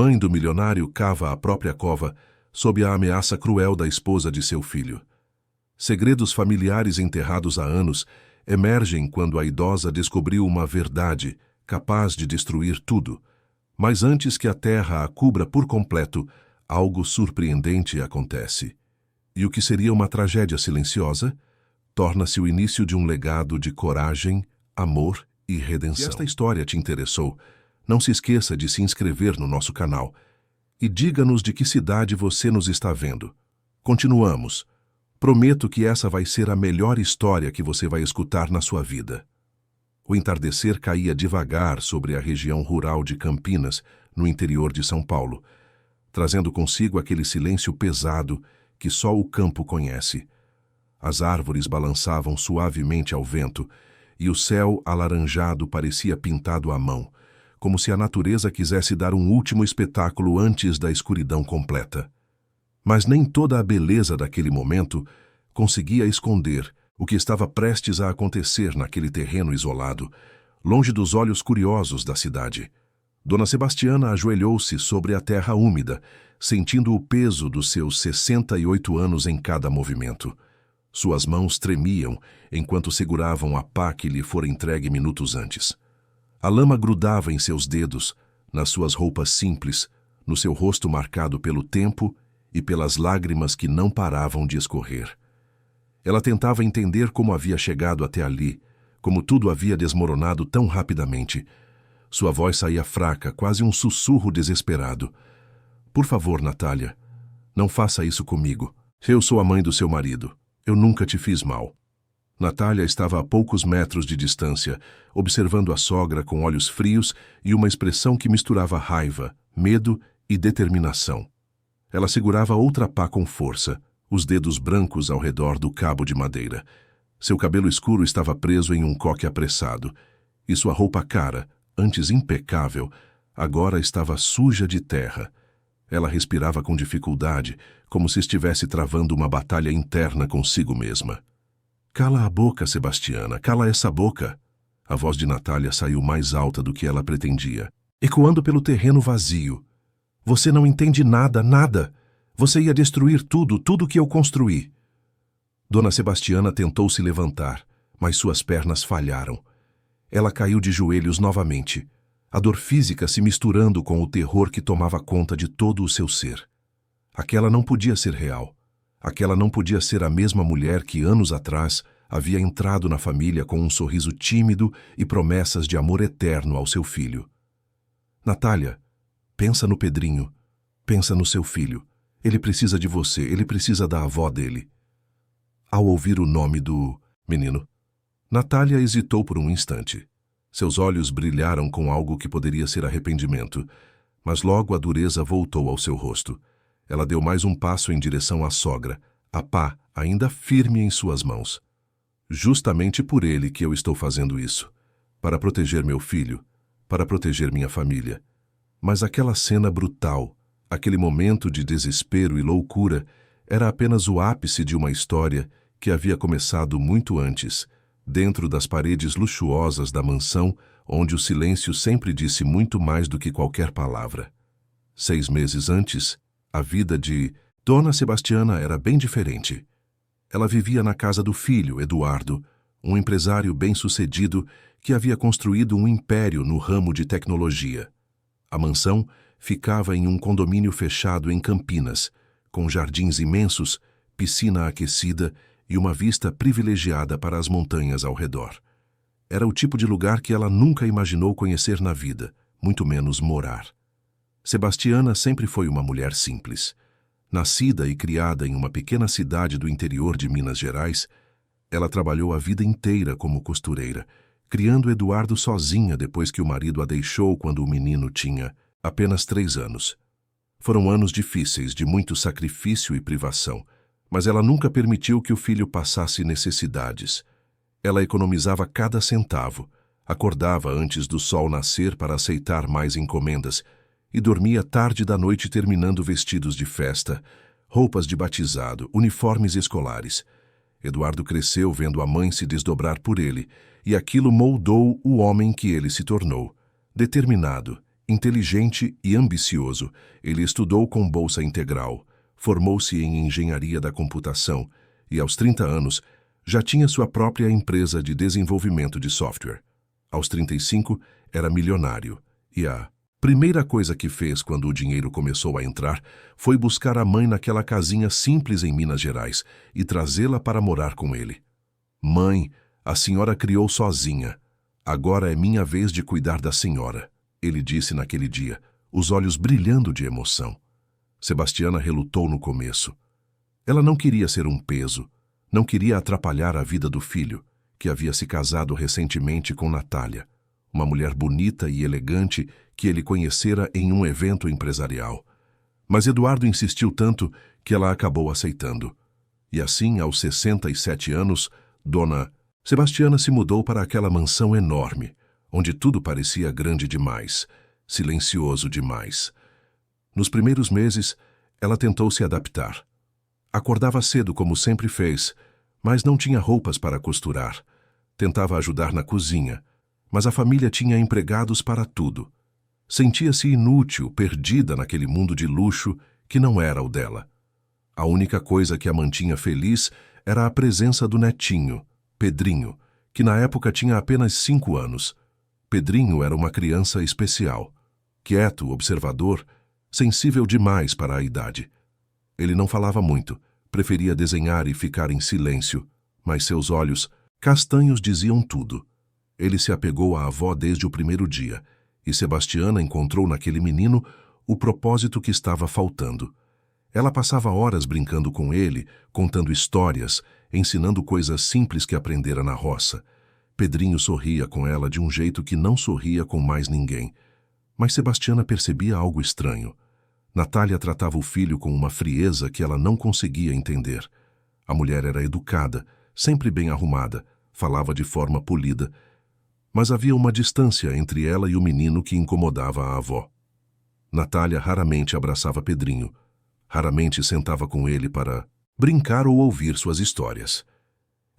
Mãe do milionário cava a própria cova sob a ameaça cruel da esposa de seu filho. Segredos familiares enterrados há anos emergem quando a idosa descobriu uma verdade capaz de destruir tudo. Mas antes que a terra a cubra por completo, algo surpreendente acontece. E o que seria uma tragédia silenciosa, torna-se o início de um legado de coragem, amor e redenção. Se esta história te interessou, não se esqueça de se inscrever no nosso canal e diga-nos de que cidade você nos está vendo. Continuamos. Prometo que essa vai ser a melhor história que você vai escutar na sua vida. O entardecer caía devagar sobre a região rural de Campinas, no interior de São Paulo, trazendo consigo aquele silêncio pesado que só o campo conhece. As árvores balançavam suavemente ao vento e o céu alaranjado parecia pintado à mão, como se a natureza quisesse dar um último espetáculo antes da escuridão completa. Mas nem toda a beleza daquele momento conseguia esconder o que estava prestes a acontecer naquele terreno isolado, longe dos olhos curiosos da cidade. Dona Sebastiana ajoelhou-se sobre a terra úmida, sentindo o peso dos seus 68 anos em cada movimento. Suas mãos tremiam enquanto seguravam a pá que lhe fora entregue minutos antes. A lama grudava em seus dedos, nas suas roupas simples, no seu rosto marcado pelo tempo e pelas lágrimas que não paravam de escorrer. Ela tentava entender como havia chegado até ali, como tudo havia desmoronado tão rapidamente. Sua voz saía fraca, quase um sussurro desesperado. Por favor, Natália, não faça isso comigo. Eu sou a mãe do seu marido. Eu nunca te fiz mal. Natália estava a poucos metros de distância, observando a sogra com olhos frios e uma expressão que misturava raiva, medo e determinação. Ela segurava outra pá com força, os dedos brancos ao redor do cabo de madeira. Seu cabelo escuro estava preso em um coque apressado, e sua roupa cara, antes impecável, agora estava suja de terra. Ela respirava com dificuldade, como se estivesse travando uma batalha interna consigo mesma. Cala a boca, Sebastiana, cala essa boca. A voz de Natália saiu mais alta do que ela pretendia, ecoando pelo terreno vazio. Você não entende nada, nada. Você ia destruir tudo, tudo que eu construí. Dona Sebastiana tentou se levantar, mas suas pernas falharam. Ela caiu de joelhos novamente, a dor física se misturando com o terror que tomava conta de todo o seu ser. Aquela não podia ser real. Aquela não podia ser a mesma mulher que anos atrás havia entrado na família com um sorriso tímido e promessas de amor eterno ao seu filho. Natália, pensa no Pedrinho, pensa no seu filho. Ele precisa de você, ele precisa da avó dele. Ao ouvir o nome do menino, Natália hesitou por um instante. Seus olhos brilharam com algo que poderia ser arrependimento, mas logo a dureza voltou ao seu rosto. Ela deu mais um passo em direção à sogra, a pá ainda firme em suas mãos. Justamente por ele que eu estou fazendo isso. Para proteger meu filho, para proteger minha família. Mas aquela cena brutal, aquele momento de desespero e loucura, era apenas o ápice de uma história que havia começado muito antes, dentro das paredes luxuosas da mansão, onde o silêncio sempre disse muito mais do que qualquer palavra. 6 meses antes, a vida de Dona Sebastiana era bem diferente. Ela vivia na casa do filho, Eduardo, um empresário bem-sucedido que havia construído um império no ramo de tecnologia. A mansão ficava em um condomínio fechado em Campinas, com jardins imensos, piscina aquecida e uma vista privilegiada para as montanhas ao redor. Era o tipo de lugar que ela nunca imaginou conhecer na vida, muito menos morar. Sebastiana sempre foi uma mulher simples. Nascida e criada em uma pequena cidade do interior de Minas Gerais, ela trabalhou a vida inteira como costureira, criando Eduardo sozinha depois que o marido a deixou quando o menino tinha apenas 3 anos. Foram anos difíceis, de muito sacrifício e privação, mas ela nunca permitiu que o filho passasse necessidades. Ela economizava cada centavo, acordava antes do sol nascer para aceitar mais encomendas e dormia tarde da noite terminando vestidos de festa, roupas de batizado, uniformes escolares. Eduardo cresceu vendo a mãe se desdobrar por ele, e aquilo moldou o homem que ele se tornou, determinado, Inteligente e ambicioso, ele estudou com bolsa integral, formou-se em engenharia da computação e, aos 30 anos, já tinha sua própria empresa de desenvolvimento de software. Aos 35, era milionário e a primeira coisa que fez quando o dinheiro começou a entrar foi buscar a mãe naquela casinha simples em Minas Gerais e trazê-la para morar com ele. Mãe, a senhora criou sozinha. Agora é minha vez de cuidar da senhora, ele disse naquele dia, os olhos brilhando de emoção. Sebastiana relutou no começo. Ela não queria ser um peso, não queria atrapalhar a vida do filho, que havia se casado recentemente com Natália, uma mulher bonita e elegante que ele conhecera em um evento empresarial. Mas Eduardo insistiu tanto que ela acabou aceitando. E assim, aos 67 anos, Dona Sebastiana se mudou para aquela mansão enorme, onde tudo parecia grande demais, silencioso demais. Nos primeiros meses, ela tentou se adaptar. Acordava cedo como sempre fez, mas não tinha roupas para costurar. Tentava ajudar na cozinha, mas a família tinha empregados para tudo. Sentia-se inútil, perdida naquele mundo de luxo que não era o dela. A única coisa que a mantinha feliz era a presença do netinho, Pedrinho, que na época tinha apenas 5 anos. Pedrinho era uma criança especial, quieto, observador, sensível demais para a idade. Ele não falava muito, preferia desenhar e ficar em silêncio, mas seus olhos, castanhos, diziam tudo. Ele se apegou à avó desde o primeiro dia, e Sebastiana encontrou naquele menino o propósito que estava faltando. Ela passava horas brincando com ele, contando histórias, ensinando coisas simples que aprendera na roça. Pedrinho sorria com ela de um jeito que não sorria com mais ninguém. Mas Sebastiana percebia algo estranho. Natália tratava o filho com uma frieza que ela não conseguia entender. A mulher era educada, sempre bem arrumada, falava de forma polida, mas havia uma distância entre ela e o menino que incomodava a avó. Natália raramente abraçava Pedrinho, raramente sentava com ele para brincar ou ouvir suas histórias.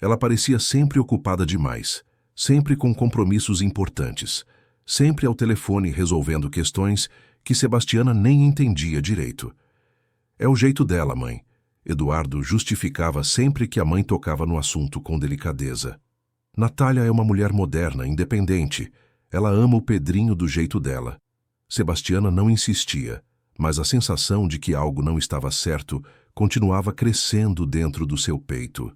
Ela parecia sempre ocupada demais, sempre com compromissos importantes, sempre ao telefone resolvendo questões que Sebastiana nem entendia direito. É o jeito dela, mãe. Eduardo justificava sempre que a mãe tocava no assunto com delicadeza. Natália é uma mulher moderna, independente. Ela ama o Pedrinho do jeito dela. Sebastiana não insistia, mas a sensação de que algo não estava certo continuava crescendo dentro do seu peito.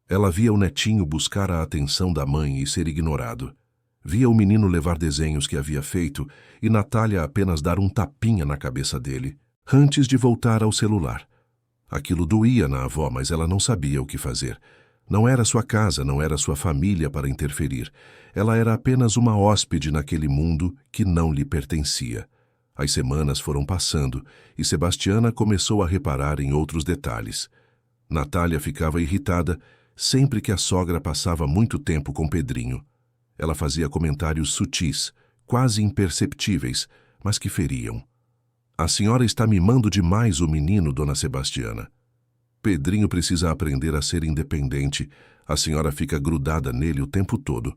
Ela via o netinho buscar a atenção da mãe e ser ignorado. Via o menino levar desenhos que havia feito e Natália apenas dar um tapinha na cabeça dele, antes de voltar ao celular. Aquilo doía na avó, mas ela não sabia o que fazer. Não era sua casa, não era sua família para interferir. Ela era apenas uma hóspede naquele mundo que não lhe pertencia. As semanas foram passando e Sebastiana começou a reparar em outros detalhes. Natália ficava irritada sempre que a sogra passava muito tempo com Pedrinho. Ela fazia comentários sutis, quase imperceptíveis, mas que feriam. A senhora está mimando demais o menino, dona Sebastiana. Pedrinho precisa aprender a ser independente. A senhora fica grudada nele o tempo todo.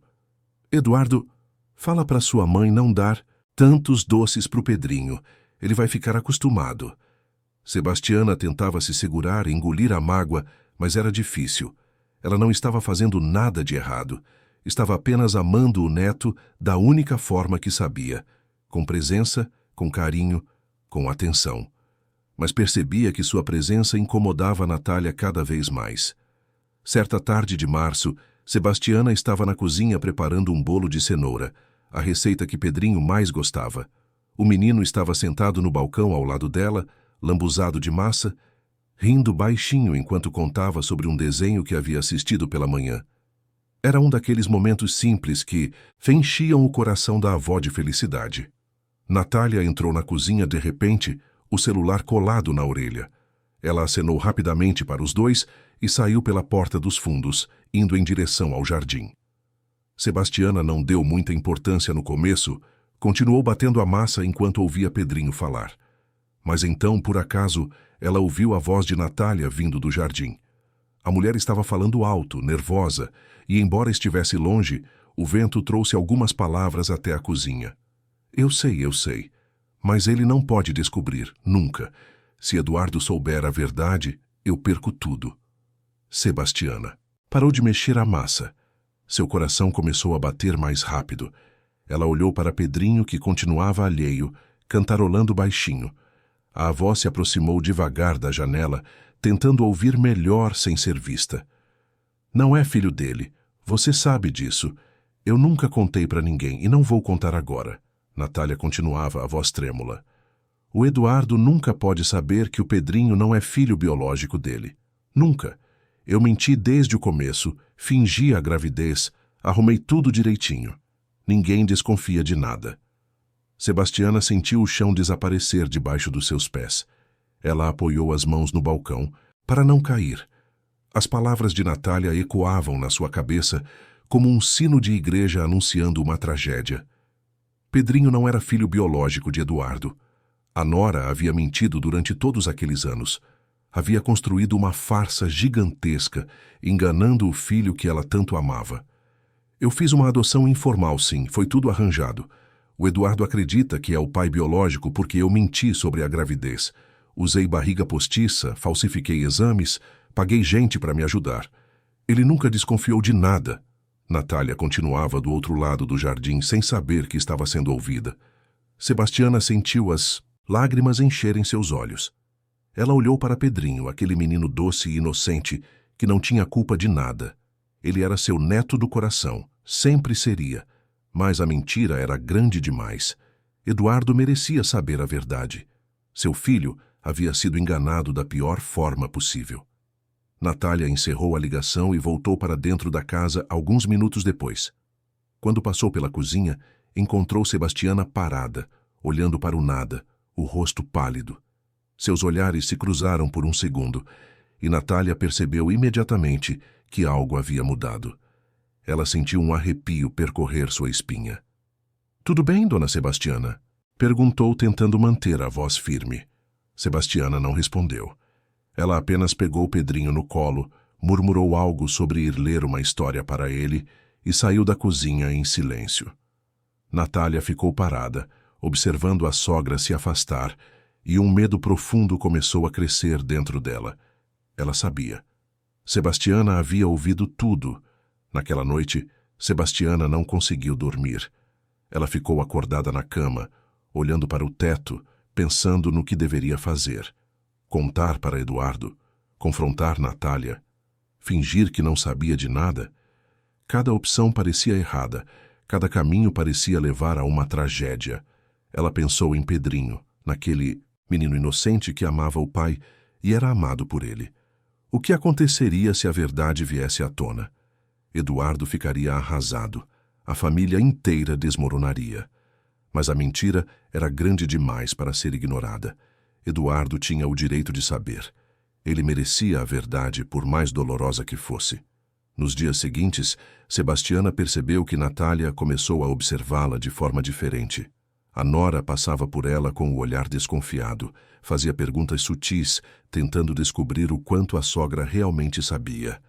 Eduardo, fala para sua mãe não dar tantos doces pro Pedrinho. Ele vai ficar acostumado. Sebastiana tentava se segurar e engolir a mágoa, mas era difícil. Ela não estava fazendo nada de errado. Estava apenas amando o neto da única forma que sabia, com presença, com carinho, com atenção. Mas percebia que sua presença incomodava Natália cada vez mais. Certa tarde de março, Sebastiana estava na cozinha preparando um bolo de cenoura, a receita que Pedrinho mais gostava. O menino estava sentado no balcão ao lado dela, lambuzado de massa, rindo baixinho enquanto contava sobre um desenho que havia assistido pela manhã. Era um daqueles momentos simples que enchiam o coração da avó de felicidade. Natália entrou na cozinha de repente, o celular colado na orelha. Ela acenou rapidamente para os dois e saiu pela porta dos fundos, indo em direção ao jardim. Sebastiana não deu muita importância no começo, continuou batendo a massa enquanto ouvia Pedrinho falar. Mas então, por acaso, ela ouviu a voz de Natália vindo do jardim. A mulher estava falando alto, nervosa, e embora estivesse longe, o vento trouxe algumas palavras até a cozinha. Eu sei. Mas ele não pode descobrir, nunca. Se Eduardo souber a verdade, eu perco tudo. Sebastiana. Parou de mexer a massa. Seu coração começou a bater mais rápido. Ela olhou para Pedrinho, que continuava alheio, cantarolando baixinho. A avó se aproximou devagar da janela, tentando ouvir melhor sem ser vista. Não é filho dele. Você sabe disso. Eu nunca contei para ninguém e não vou contar agora. Natália continuava, a voz trêmula. O Eduardo nunca pode saber que o Pedrinho não é filho biológico dele. Nunca. Eu menti desde o começo, fingi a gravidez, arrumei tudo direitinho. Ninguém desconfia de nada. Sebastiana sentiu o chão desaparecer debaixo dos seus pés. Ela apoiou as mãos no balcão, para não cair. As palavras de Natália ecoavam na sua cabeça como um sino de igreja anunciando uma tragédia. Pedrinho não era filho biológico de Eduardo. A nora havia mentido durante todos aqueles anos. Havia construído uma farsa gigantesca, enganando o filho que ela tanto amava. Eu fiz uma adoção informal, sim, foi tudo arranjado. O Eduardo acredita que é o pai biológico porque eu menti sobre a gravidez. Usei barriga postiça, falsifiquei exames, paguei gente para me ajudar. Ele nunca desconfiou de nada. Natália continuava do outro lado do jardim sem saber que estava sendo ouvida. Sebastiana sentiu as lágrimas encherem seus olhos. Ela olhou para Pedrinho, aquele menino doce e inocente que não tinha culpa de nada. Ele era seu neto do coração, sempre seria. Mas a mentira era grande demais. Eduardo merecia saber a verdade. Seu filho havia sido enganado da pior forma possível. Natália encerrou a ligação e voltou para dentro da casa alguns minutos depois. Quando passou pela cozinha, encontrou Sebastiana parada, olhando para o nada, o rosto pálido. Seus olhares se cruzaram por um segundo, e Natália percebeu imediatamente que algo havia mudado. Ela sentiu um arrepio percorrer sua espinha. "Tudo bem, dona Sebastiana?" perguntou, tentando manter a voz firme. Sebastiana não respondeu. Ela apenas pegou Pedrinho no colo, murmurou algo sobre ir ler uma história para ele e saiu da cozinha em silêncio. Natália ficou parada, observando a sogra se afastar, e um medo profundo começou a crescer dentro dela. Ela sabia. Sebastiana havia ouvido tudo. Naquela noite, Sebastiana não conseguiu dormir. Ela ficou acordada na cama, olhando para o teto, pensando no que deveria fazer. Contar para Eduardo, confrontar Natália, fingir que não sabia de nada. Cada opção parecia errada, cada caminho parecia levar a uma tragédia. Ela pensou em Pedrinho, naquele menino inocente que amava o pai e era amado por ele. O que aconteceria se a verdade viesse à tona? Eduardo ficaria arrasado, a família inteira desmoronaria. Mas a mentira era grande demais para ser ignorada. Eduardo tinha o direito de saber. Ele merecia a verdade, por mais dolorosa que fosse. Nos dias seguintes, Sebastiana percebeu que Natália começou a observá-la de forma diferente. A nora passava por ela com o olhar desconfiado, fazia perguntas sutis, tentando descobrir o quanto a sogra realmente sabia.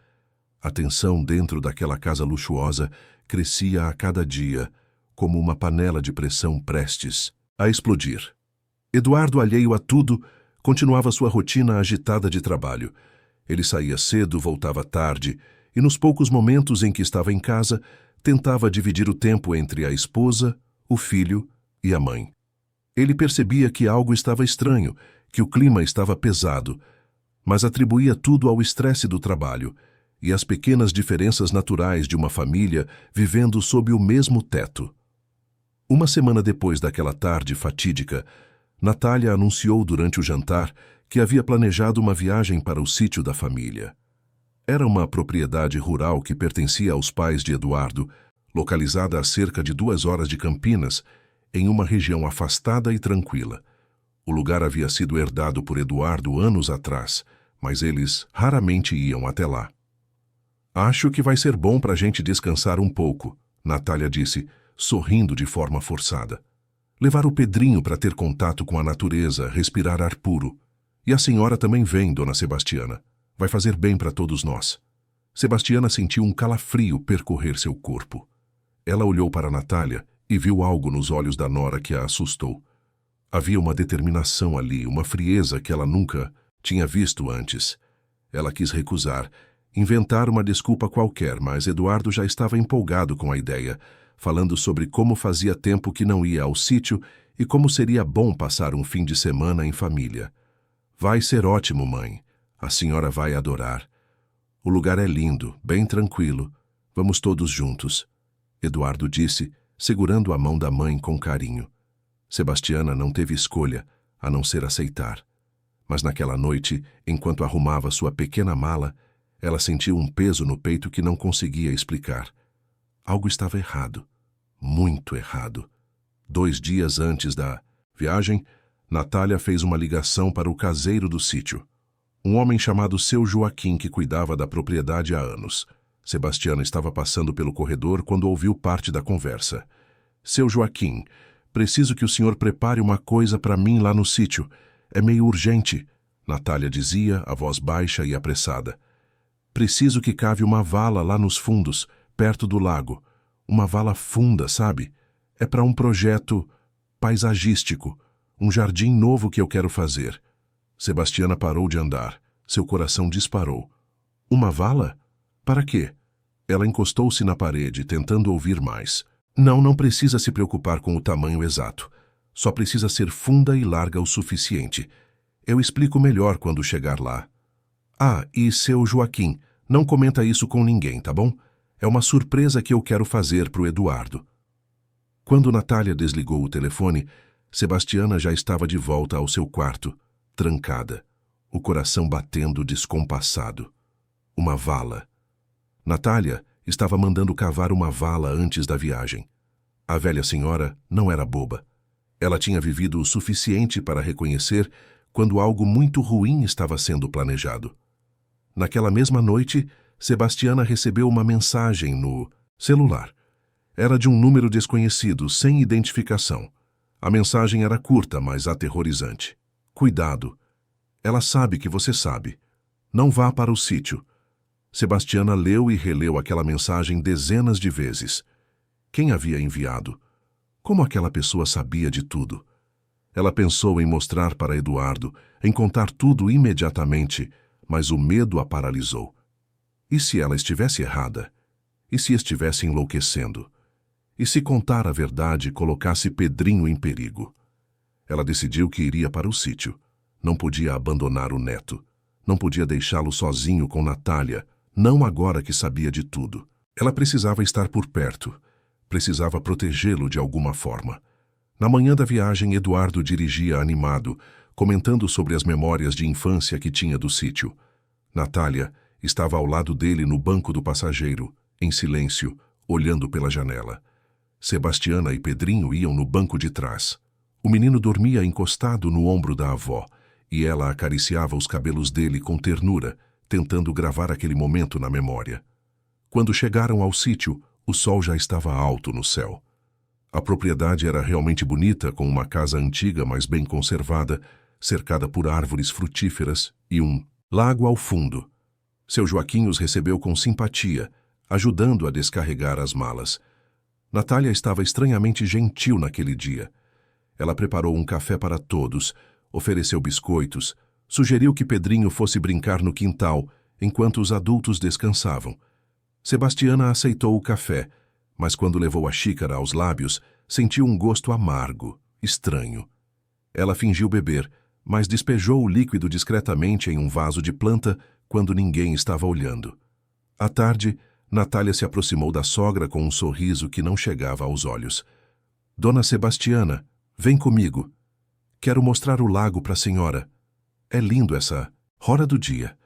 A tensão dentro daquela casa luxuosa crescia a cada dia, como uma panela de pressão prestes a explodir. Eduardo, alheio a tudo, continuava sua rotina agitada de trabalho. Ele saía cedo, voltava tarde, e nos poucos momentos em que estava em casa, tentava dividir o tempo entre a esposa, o filho e a mãe. Ele percebia que algo estava estranho, que o clima estava pesado, mas atribuía tudo ao estresse do trabalho e às pequenas diferenças naturais de uma família vivendo sob o mesmo teto. Uma semana depois daquela tarde fatídica, Natália anunciou durante o jantar que havia planejado uma viagem para o sítio da família. Era uma propriedade rural que pertencia aos pais de Eduardo, localizada a cerca de 2 horas de Campinas, em uma região afastada e tranquila. O lugar havia sido herdado por Eduardo anos atrás, mas eles raramente iam até lá. "Acho que vai ser bom para a gente descansar um pouco", Natália disse, sorrindo de forma forçada. "Levar o Pedrinho para ter contato com a natureza, respirar ar puro. E a senhora também vem, dona Sebastiana. Vai fazer bem para todos nós." Sebastiana sentiu um calafrio percorrer seu corpo. Ela olhou para Natália e viu algo nos olhos da nora que a assustou. Havia uma determinação ali, uma frieza que ela nunca tinha visto antes. Ela quis recusar, inventar uma desculpa qualquer, mas Eduardo já estava empolgado com a ideia, falando sobre como fazia tempo que não ia ao sítio e como seria bom passar um fim de semana em família. Vai ser ótimo, mãe. A senhora vai adorar. O lugar é lindo, bem tranquilo. Vamos todos juntos. Eduardo disse, segurando a mão da mãe com carinho. Sebastiana não teve escolha, a não ser aceitar. Mas naquela noite, enquanto arrumava sua pequena mala, ela sentiu um peso no peito que não conseguia explicar. Algo estava errado. Muito errado. 2 dias antes da viagem, Natália fez uma ligação para o caseiro do sítio. Um homem chamado Seu Joaquim que cuidava da propriedade há anos. Sebastiana estava passando pelo corredor quando ouviu parte da conversa. Seu Joaquim, preciso que o senhor prepare uma coisa para mim lá no sítio. É meio urgente, Natália dizia, a voz baixa e apressada. Preciso que cave uma vala lá nos fundos, perto do lago. Uma vala funda, sabe? É para um projeto paisagístico, um jardim novo que eu quero fazer. Sebastiana parou de andar. Seu coração disparou. Uma vala? Para quê? Ela encostou-se na parede, tentando ouvir mais. Não precisa se preocupar com o tamanho exato. Só precisa ser funda e larga o suficiente. Eu explico melhor quando chegar lá. Ah, e seu Joaquim, não comenta isso com ninguém, tá bom? É uma surpresa que eu quero fazer pro Eduardo. Quando Natália desligou o telefone, Sebastiana já estava de volta ao seu quarto, trancada, o coração batendo descompassado. Uma vala. Natália estava mandando cavar uma vala antes da viagem. A velha senhora não era boba. Ela tinha vivido o suficiente para reconhecer quando algo muito ruim estava sendo planejado. Naquela mesma noite, Sebastiana recebeu uma mensagem no celular. Era de um número desconhecido, sem identificação. A mensagem era curta, mas aterrorizante. Cuidado. Ela sabe que você sabe. Não vá para o sítio. Sebastiana leu e releu aquela mensagem dezenas de vezes. Quem havia enviado? Como aquela pessoa sabia de tudo? Ela pensou em mostrar para Eduardo, em contar tudo imediatamente, mas o medo a paralisou. E se ela estivesse errada? E se estivesse enlouquecendo? E se contar a verdade colocasse Pedrinho em perigo? Ela decidiu que iria para o sítio. Não podia abandonar o neto. Não podia deixá-lo sozinho com Natália, não agora que sabia de tudo. Ela precisava estar por perto. Precisava protegê-lo de alguma forma. Na manhã da viagem, Eduardo dirigia animado, comentando sobre as memórias de infância que tinha do sítio. Natália estava ao lado dele no banco do passageiro, em silêncio, olhando pela janela. Sebastiana e Pedrinho iam no banco de trás. O menino dormia encostado no ombro da avó, e ela acariciava os cabelos dele com ternura, tentando gravar aquele momento na memória. Quando chegaram ao sítio, o sol já estava alto no céu. A propriedade era realmente bonita, com uma casa antiga, mas bem conservada, cercada por árvores frutíferas e um lago ao fundo. Seu Joaquim os recebeu com simpatia, ajudando a descarregar as malas. Natália estava estranhamente gentil naquele dia. Ela preparou um café para todos, ofereceu biscoitos, sugeriu que Pedrinho fosse brincar no quintal, enquanto os adultos descansavam. Sebastiana aceitou o café, mas quando levou a xícara aos lábios, sentiu um gosto amargo, estranho. Ela fingiu beber, mas despejou o líquido discretamente em um vaso de planta quando ninguém estava olhando. À tarde, Natália se aproximou da sogra com um sorriso que não chegava aos olhos. Dona Sebastiana, vem comigo. Quero mostrar o lago para a senhora. É lindo essa hora do dia.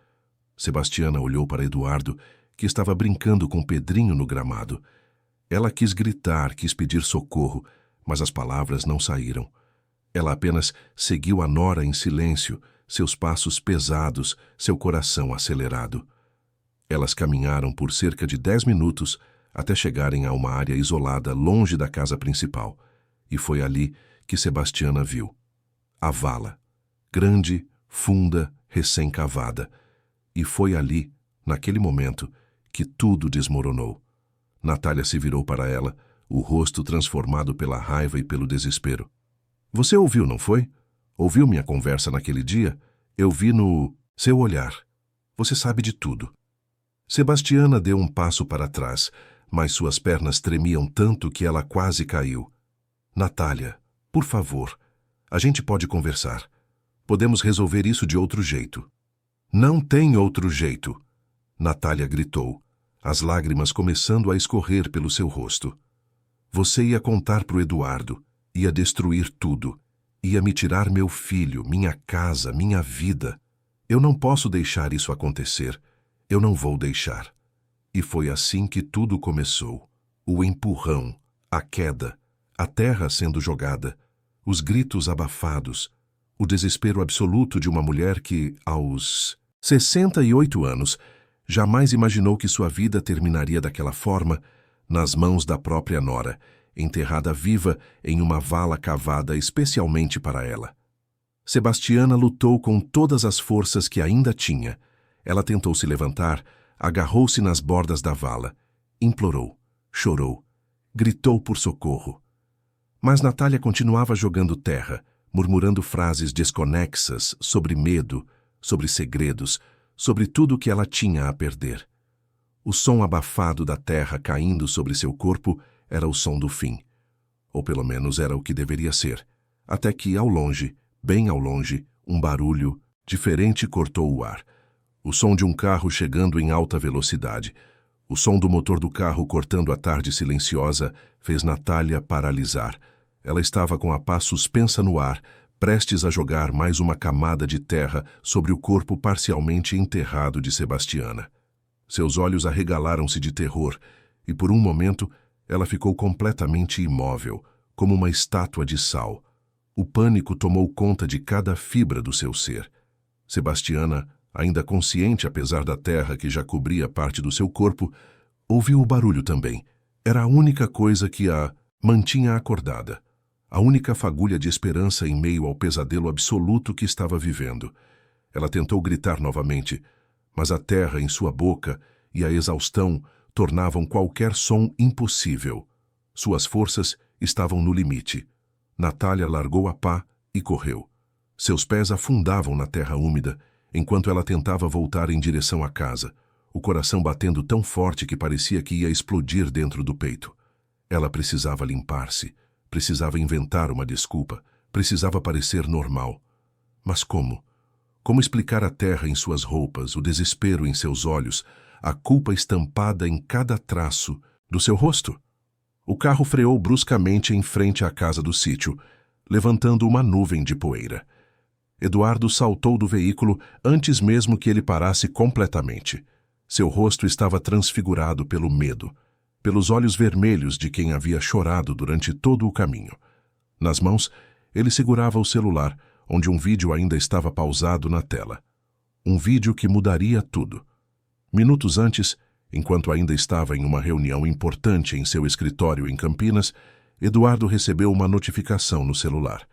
Sebastiana olhou para Eduardo, que estava brincando com Pedrinho no gramado. Ela quis gritar, quis pedir socorro, mas as palavras não saíram. Ela apenas seguiu a nora em silêncio, seus passos pesados, seu coração acelerado. Elas caminharam por cerca de 10 minutos até chegarem a uma área isolada longe da casa principal. E foi ali que Sebastiana viu a vala, grande, funda, recém-cavada. E foi ali, naquele momento, que tudo desmoronou. Natália se virou para ela, o rosto transformado pela raiva e pelo desespero. Você ouviu, não foi? Ouviu minha conversa naquele dia? Eu vi no seu olhar. Você sabe de tudo. Sebastiana deu um passo para trás, mas suas pernas tremiam tanto que ela quase caiu. Natália, por favor, a gente pode conversar. Podemos resolver isso de outro jeito. Não tem outro jeito, Natália gritou, as lágrimas começando a escorrer pelo seu rosto. Você ia contar pro Eduardo, ia destruir tudo, ia me tirar meu filho, minha casa, minha vida. Eu não posso deixar isso acontecer. Eu não vou deixar. E foi assim que tudo começou. O empurrão, a queda, a terra sendo jogada, os gritos abafados, o desespero absoluto de uma mulher que, aos 68 anos, jamais imaginou que sua vida terminaria daquela forma, nas mãos da própria nora, enterrada viva em uma vala cavada especialmente para ela. Sebastiana lutou com todas as forças que ainda tinha. Ela tentou se levantar, agarrou-se nas bordas da vala, implorou, chorou, gritou por socorro. Mas Natália continuava jogando terra, murmurando frases desconexas sobre medo, sobre segredos, sobre tudo o que ela tinha a perder. O som abafado da terra caindo sobre seu corpo era o som do fim. Ou pelo menos era o que deveria ser. Até que, ao longe, bem ao longe, um barulho diferente cortou o ar. O som de um carro chegando em alta velocidade. O som do motor do carro cortando a tarde silenciosa fez Natália paralisar. Ela estava com a pá suspensa no ar, prestes a jogar mais uma camada de terra sobre o corpo parcialmente enterrado de Sebastiana. Seus olhos arregalaram-se de terror, e por um momento ela ficou completamente imóvel, como uma estátua de sal. O pânico tomou conta de cada fibra do seu ser. Sebastiana, ainda consciente apesar da terra que já cobria parte do seu corpo, ouviu o barulho também. Era a única coisa que a mantinha acordada. A única fagulha de esperança em meio ao pesadelo absoluto que estava vivendo. Ela tentou gritar novamente, mas a terra em sua boca e a exaustão tornavam qualquer som impossível. Suas forças estavam no limite. Natália largou a pá e correu. Seus pés afundavam na terra úmida, enquanto ela tentava voltar em direção à casa, o coração batendo tão forte que parecia que ia explodir dentro do peito. Ela precisava limpar-se, precisava inventar uma desculpa, precisava parecer normal. Mas como? Como explicar a terra em suas roupas, o desespero em seus olhos, a culpa estampada em cada traço do seu rosto? O carro freou bruscamente em frente à casa do sítio, levantando uma nuvem de poeira. Eduardo saltou do veículo antes mesmo que ele parasse completamente. Seu rosto estava transfigurado pelo medo, pelos olhos vermelhos de quem havia chorado durante todo o caminho. Nas mãos, ele segurava o celular, onde um vídeo ainda estava pausado na tela. Um vídeo que mudaria tudo. Minutos antes, enquanto ainda estava em uma reunião importante em seu escritório em Campinas, Eduardo recebeu uma notificação no celular.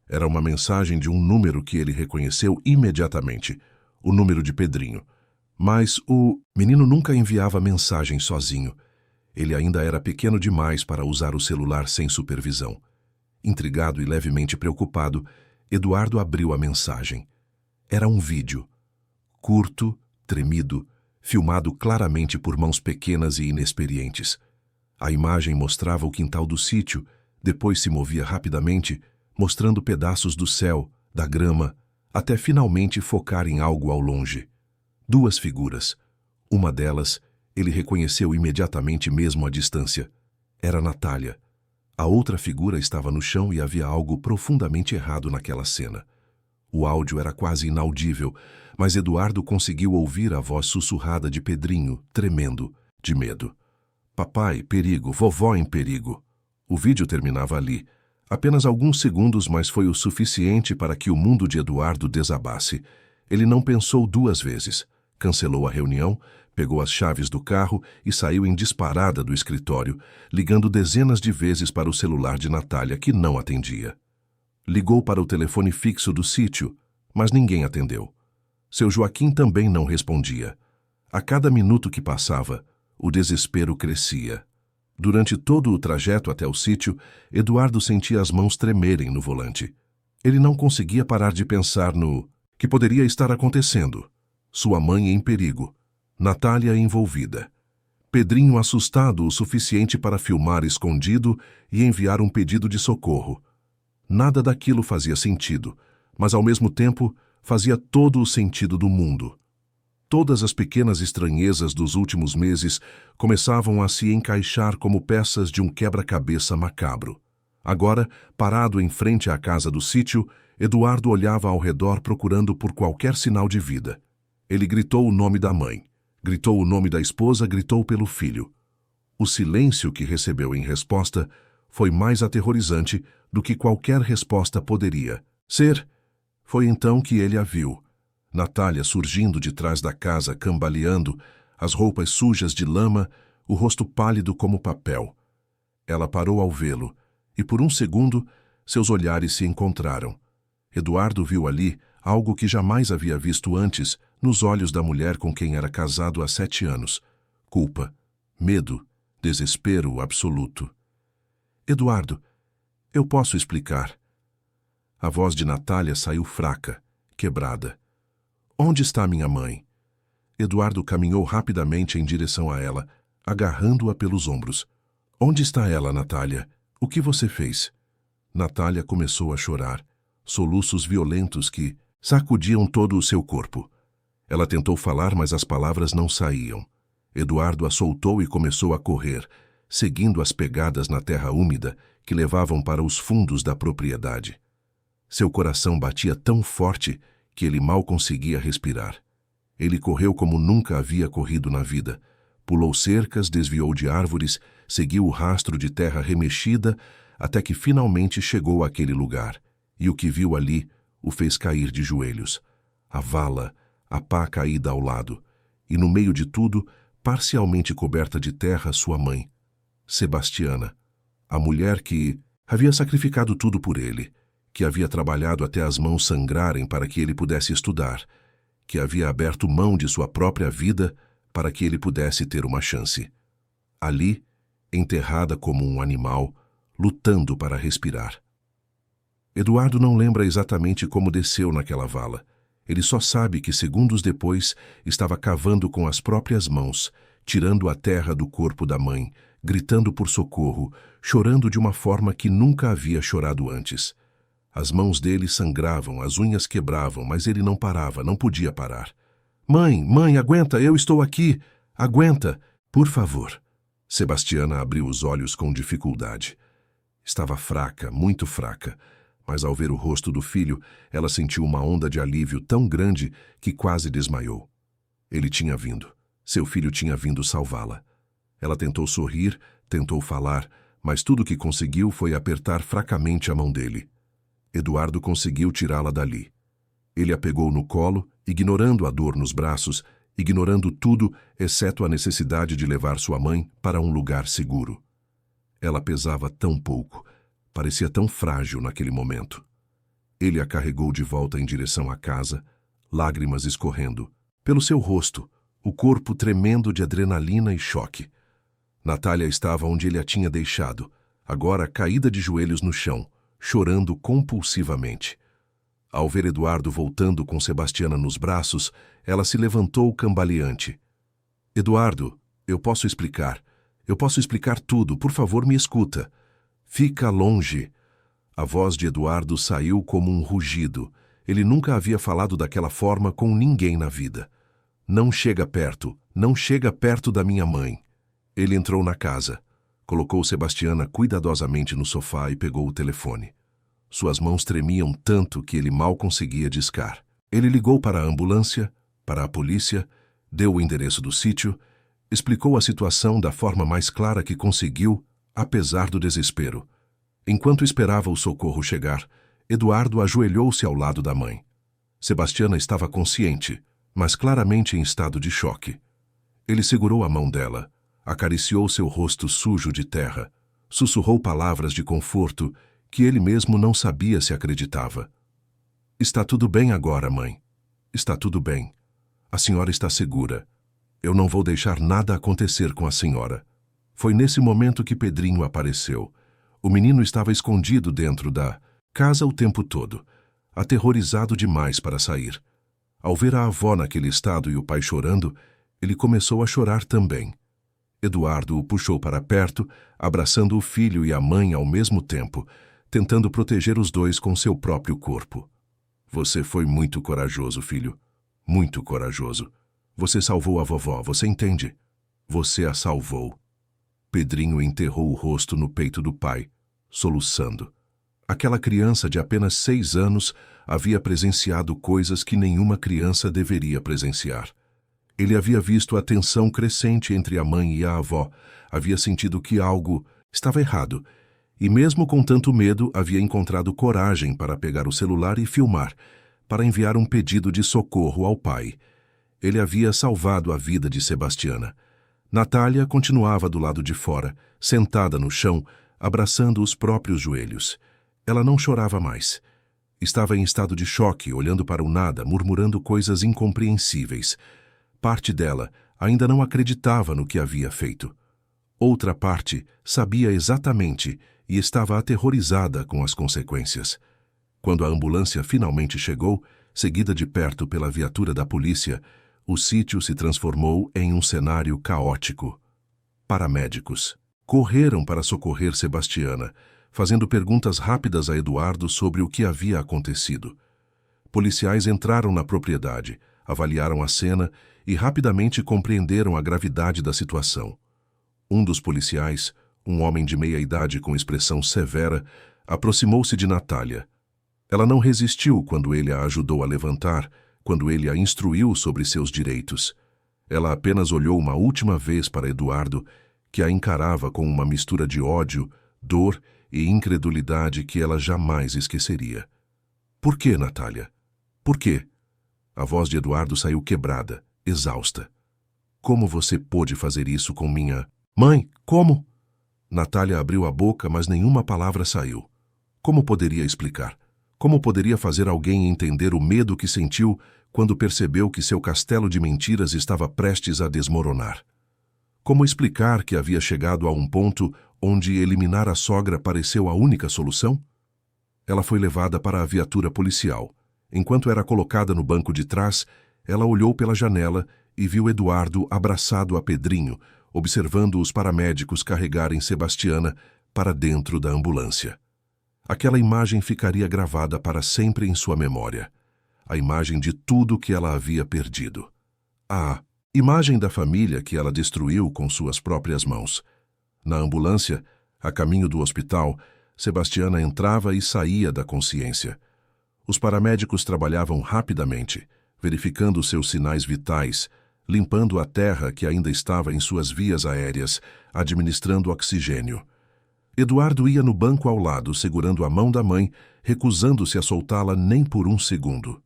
Era uma mensagem de um número que ele reconheceu imediatamente, o número de Pedrinho. Mas o menino nunca enviava mensagem sozinho. Ele ainda era pequeno demais para usar o celular sem supervisão. Intrigado e levemente preocupado, Eduardo abriu a mensagem. Era um vídeo. Curto, tremido, filmado claramente por mãos pequenas e inexperientes. A imagem mostrava o quintal do sítio, depois se movia rapidamente, mostrando pedaços do céu, da grama, até finalmente focar em algo ao longe. Duas figuras. Uma delas, ele reconheceu imediatamente mesmo à distância. Era Natália. A outra figura estava no chão e havia algo profundamente errado naquela cena. O áudio era quase inaudível, mas Eduardo conseguiu ouvir a voz sussurrada de Pedrinho, tremendo, de medo. Papai, perigo, vovó em perigo. O vídeo terminava ali. Apenas alguns segundos, mas foi o suficiente para que o mundo de Eduardo desabasse. Ele não pensou duas vezes. Cancelou a reunião, pegou as chaves do carro e saiu em disparada do escritório, ligando dezenas de vezes para o celular de Natália, que não atendia. Ligou para o telefone fixo do sítio, mas ninguém atendeu. Seu Joaquim também não respondia. A cada minuto que passava, o desespero crescia. Durante todo o trajeto até o sítio, Eduardo sentia as mãos tremerem no volante. Ele não conseguia parar de pensar no que poderia estar acontecendo. Sua mãe em perigo, Natália envolvida, Pedrinho assustado o suficiente para filmar escondido e enviar um pedido de socorro. Nada daquilo fazia sentido, mas ao mesmo tempo fazia todo o sentido do mundo. Todas as pequenas estranhezas dos últimos meses começavam a se encaixar como peças de um quebra-cabeça macabro. Agora, parado em frente à casa do sítio, Eduardo olhava ao redor procurando por qualquer sinal de vida. Ele gritou o nome da mãe, gritou o nome da esposa, gritou pelo filho. O silêncio que recebeu em resposta foi mais aterrorizante do que qualquer resposta poderia ser. Foi então que ele a viu. Natália surgindo de trás da casa, cambaleando, as roupas sujas de lama, o rosto pálido como papel. Ela parou ao vê-lo, e por um segundo, seus olhares se encontraram. Eduardo viu ali algo que jamais havia visto antes nos olhos da mulher com quem era casado há 7 anos. Culpa, medo, desespero absoluto. Eduardo, eu posso explicar. A voz de Natália saiu fraca, quebrada. Onde está minha mãe? Eduardo caminhou rapidamente em direção a ela, agarrando-a pelos ombros. Onde está ela, Natália? O que você fez? Natália começou a chorar, soluços violentos que sacudiam todo o seu corpo. Ela tentou falar, mas as palavras não saíam. Eduardo a soltou e começou a correr, seguindo as pegadas na terra úmida que levavam para os fundos da propriedade. Seu coração batia tão forte que ele mal conseguia respirar. Ele correu como nunca havia corrido na vida. Pulou cercas, desviou de árvores, seguiu o rastro de terra remexida, até que finalmente chegou àquele lugar. E o que viu ali o fez cair de joelhos. A vala, a pá caída ao lado. E no meio de tudo, parcialmente coberta de terra, sua mãe, Sebastiana, a mulher que havia sacrificado tudo por ele, que havia trabalhado até as mãos sangrarem para que ele pudesse estudar, que havia aberto mão de sua própria vida para que ele pudesse ter uma chance. Ali, enterrada como um animal, lutando para respirar. Eduardo não lembra exatamente como desceu naquela vala. Ele só sabe que segundos depois estava cavando com as próprias mãos, tirando a terra do corpo da mãe, gritando por socorro, chorando de uma forma que nunca havia chorado antes. As mãos dele sangravam, as unhas quebravam, mas ele não parava, não podia parar. Mãe, mãe, aguenta, eu estou aqui. Aguenta, por favor. Sebastiana abriu os olhos com dificuldade. Estava fraca, muito fraca, mas ao ver o rosto do filho, ela sentiu uma onda de alívio tão grande que quase desmaiou. Ele tinha vindo. Seu filho tinha vindo salvá-la. Ela tentou sorrir, tentou falar, mas tudo que conseguiu foi apertar fracamente a mão dele. Eduardo conseguiu tirá-la dali. Ele a pegou no colo, ignorando a dor nos braços, ignorando tudo, exceto a necessidade de levar sua mãe para um lugar seguro. Ela pesava tão pouco, parecia tão frágil naquele momento. Ele a carregou de volta em direção à casa, lágrimas escorrendo pelo seu rosto, o corpo tremendo de adrenalina e choque. Natália estava onde ele a tinha deixado, agora caída de joelhos no chão, chorando compulsivamente. Ao ver Eduardo voltando com Sebastiana nos braços, ela se levantou cambaleante. Eduardo, eu posso explicar. Eu posso explicar tudo. Por favor, me escuta. Fica longe. A voz de Eduardo saiu como um rugido. Ele nunca havia falado daquela forma com ninguém na vida. Não chega perto. Não chega perto da minha mãe. Ele entrou na casa. Colocou Sebastiana cuidadosamente no sofá e pegou o telefone. Suas mãos tremiam tanto que ele mal conseguia discar. Ele ligou para a ambulância, para a polícia, deu o endereço do sítio, explicou a situação da forma mais clara que conseguiu, apesar do desespero. Enquanto esperava o socorro chegar, Eduardo ajoelhou-se ao lado da mãe. Sebastiana estava consciente, mas claramente em estado de choque. Ele segurou a mão dela, acariciou seu rosto sujo de terra, sussurrou palavras de conforto que ele mesmo não sabia se acreditava. Está tudo bem agora, mãe. Está tudo bem. A senhora está segura. Eu não vou deixar nada acontecer com a senhora. Foi nesse momento que Pedrinho apareceu. O menino estava escondido dentro da casa o tempo todo, aterrorizado demais para sair. Ao ver a avó naquele estado e o pai chorando, ele começou a chorar também. Eduardo o puxou para perto, abraçando o filho e a mãe ao mesmo tempo, tentando proteger os dois com seu próprio corpo. Você foi muito corajoso, filho. Muito corajoso. Você salvou a vovó, você entende? Você a salvou. Pedrinho enterrou o rosto no peito do pai, soluçando. Aquela criança de apenas 6 anos havia presenciado coisas que nenhuma criança deveria presenciar. Ele havia visto a tensão crescente entre a mãe e a avó, havia sentido que algo estava errado, e mesmo com tanto medo, havia encontrado coragem para pegar o celular e filmar, para enviar um pedido de socorro ao pai. Ele havia salvado a vida de Sebastiana. Natália continuava do lado de fora, sentada no chão, abraçando os próprios joelhos. Ela não chorava mais. Estava em estado de choque, olhando para o nada, murmurando coisas incompreensíveis. Parte dela ainda não acreditava no que havia feito. Outra parte sabia exatamente e estava aterrorizada com as consequências. Quando a ambulância finalmente chegou, seguida de perto pela viatura da polícia, o sítio se transformou em um cenário caótico. Paramédicos correram para socorrer Sebastiana, fazendo perguntas rápidas a Eduardo sobre o que havia acontecido. Policiais entraram na propriedade, avaliaram a cena e rapidamente compreenderam a gravidade da situação. Um dos policiais, um homem de meia idade com expressão severa, aproximou-se de Natália. Ela não resistiu quando ele a ajudou a levantar, quando ele a instruiu sobre seus direitos. Ela apenas olhou uma última vez para Eduardo, que a encarava com uma mistura de ódio, dor e incredulidade que ela jamais esqueceria. Por que, Natália? Por quê? A voz de Eduardo saiu quebrada, exausta. Como você pôde fazer isso com minha... Mãe, como? Natália abriu a boca, mas nenhuma palavra saiu. Como poderia explicar? Como poderia fazer alguém entender o medo que sentiu quando percebeu que seu castelo de mentiras estava prestes a desmoronar? Como explicar que havia chegado a um ponto onde eliminar a sogra pareceu a única solução? Ela foi levada para a viatura policial. Enquanto era colocada no banco de trás, ela olhou pela janela e viu Eduardo abraçado a Pedrinho, observando os paramédicos carregarem Sebastiana para dentro da ambulância. Aquela imagem ficaria gravada para sempre em sua memória. A imagem de tudo que ela havia perdido. A imagem da família que ela destruiu com suas próprias mãos. Na ambulância, a caminho do hospital, Sebastiana entrava e saía da consciência. Os paramédicos trabalhavam rapidamente, verificando seus sinais vitais, limpando a terra que ainda estava em suas vias aéreas, administrando oxigênio. Eduardo ia no banco ao lado, segurando a mão da mãe, recusando-se a soltá-la nem por um segundo.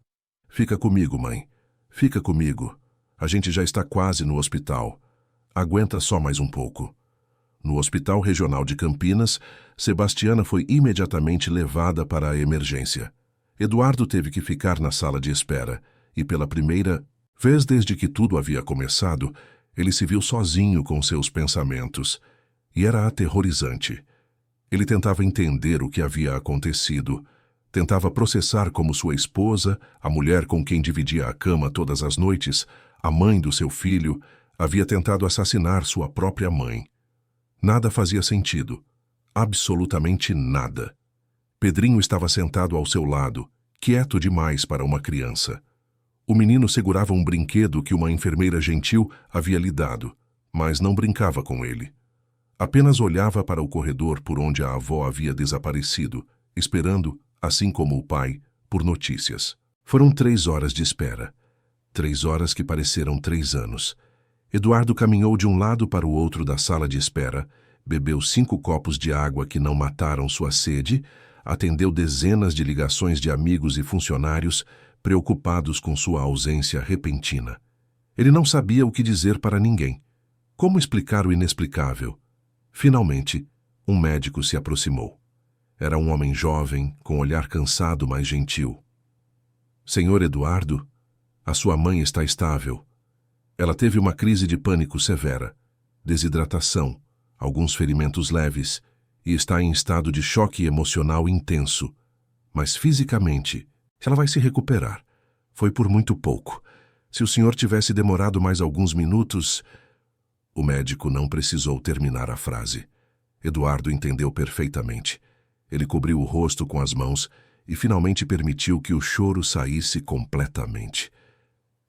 Fica comigo, mãe. Fica comigo. A gente já está quase no hospital. Aguenta só mais um pouco. No Hospital Regional de Campinas, Sebastiana foi imediatamente levada para a emergência. Eduardo teve que ficar na sala de espera, e pela primeira vez desde que tudo havia começado, ele se viu sozinho com seus pensamentos, e era aterrorizante. Ele tentava entender o que havia acontecido, tentava processar como sua esposa, a mulher com quem dividia a cama todas as noites, a mãe do seu filho, havia tentado assassinar sua própria mãe. Nada fazia sentido. Absolutamente nada. Pedrinho estava sentado ao seu lado, quieto demais para uma criança. O menino segurava um brinquedo que uma enfermeira gentil havia lhe dado, mas não brincava com ele. Apenas olhava para o corredor por onde a avó havia desaparecido, esperando, assim como o pai, por notícias. Foram 3 horas de espera. 3 horas que pareceram 3 anos. Eduardo caminhou de um lado para o outro da sala de espera, bebeu 5 copos de água que não mataram sua sede, atendeu dezenas de ligações de amigos e funcionários, preocupados com sua ausência repentina. Ele não sabia o que dizer para ninguém. Como explicar o inexplicável? Finalmente, um médico se aproximou. Era um homem jovem, com olhar cansado, mas gentil. Senhor Eduardo, a sua mãe está estável. Ela teve uma crise de pânico severa, desidratação, alguns ferimentos leves, e está em estado de choque emocional intenso. Mas fisicamente, ela vai se recuperar. Foi por muito pouco. Se o senhor tivesse demorado mais alguns minutos... O médico não precisou terminar a frase. Eduardo entendeu perfeitamente. Ele cobriu o rosto com as mãos e finalmente permitiu que o choro saísse completamente.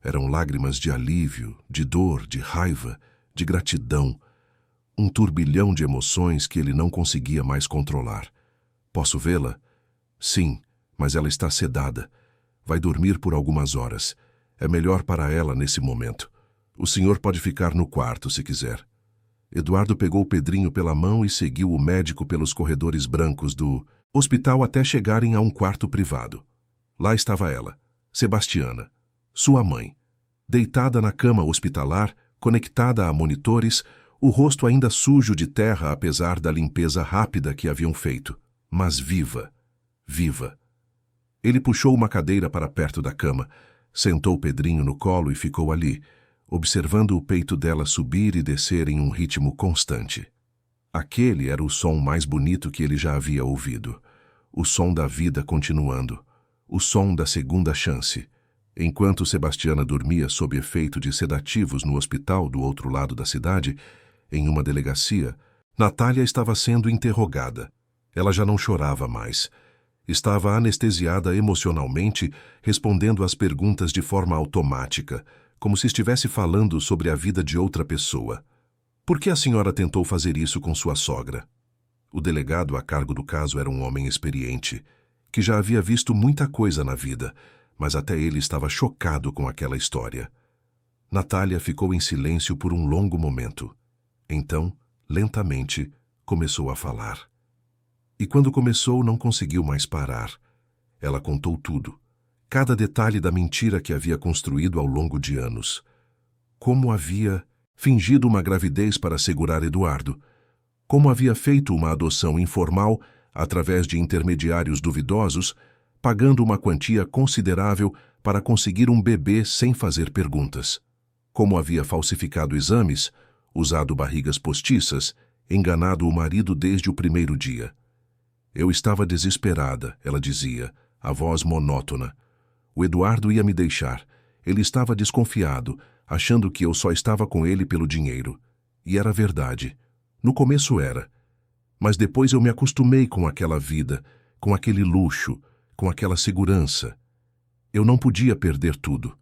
Eram lágrimas de alívio, de dor, de raiva, de gratidão. Um turbilhão de emoções que ele não conseguia mais controlar. Posso vê-la? Sim, mas ela está sedada. Vai dormir por algumas horas. É melhor para ela nesse momento. O senhor pode ficar no quarto, se quiser. Eduardo pegou Pedrinho pela mão e seguiu o médico pelos corredores brancos do hospital até chegarem a um quarto privado. Lá estava ela, Sebastiana, sua mãe, deitada na cama hospitalar, conectada a monitores, o rosto ainda sujo de terra apesar da limpeza rápida que haviam feito, mas viva, viva. Ele puxou uma cadeira para perto da cama, sentou Pedrinho no colo e ficou ali, observando o peito dela subir e descer em um ritmo constante. Aquele era o som mais bonito que ele já havia ouvido. O som da vida continuando. O som da segunda chance. Enquanto Sebastiana dormia sob efeito de sedativos no hospital do outro lado da cidade, em uma delegacia, Natália estava sendo interrogada. Ela já não chorava mais. Estava anestesiada emocionalmente, respondendo às perguntas de forma automática, como se estivesse falando sobre a vida de outra pessoa. Por que a senhora tentou fazer isso com sua sogra? O delegado a cargo do caso era um homem experiente, que já havia visto muita coisa na vida, mas até ele estava chocado com aquela história. Natália ficou em silêncio por um longo momento. Então, lentamente, começou a falar. E quando começou, não conseguiu mais parar. Ela contou tudo. Cada detalhe da mentira que havia construído ao longo de anos. Como havia fingido uma gravidez para segurar Eduardo. Como havia feito uma adoção informal através de intermediários duvidosos, pagando uma quantia considerável para conseguir um bebê sem fazer perguntas. Como havia falsificado exames, usado barrigas postiças, enganado o marido desde o primeiro dia. Eu estava desesperada, ela dizia, a voz monótona. O Eduardo ia me deixar. Ele estava desconfiado, achando que eu só estava com ele pelo dinheiro. E era verdade. No começo era. Mas depois eu me acostumei com aquela vida, com aquele luxo, com aquela segurança. Eu não podia perder tudo.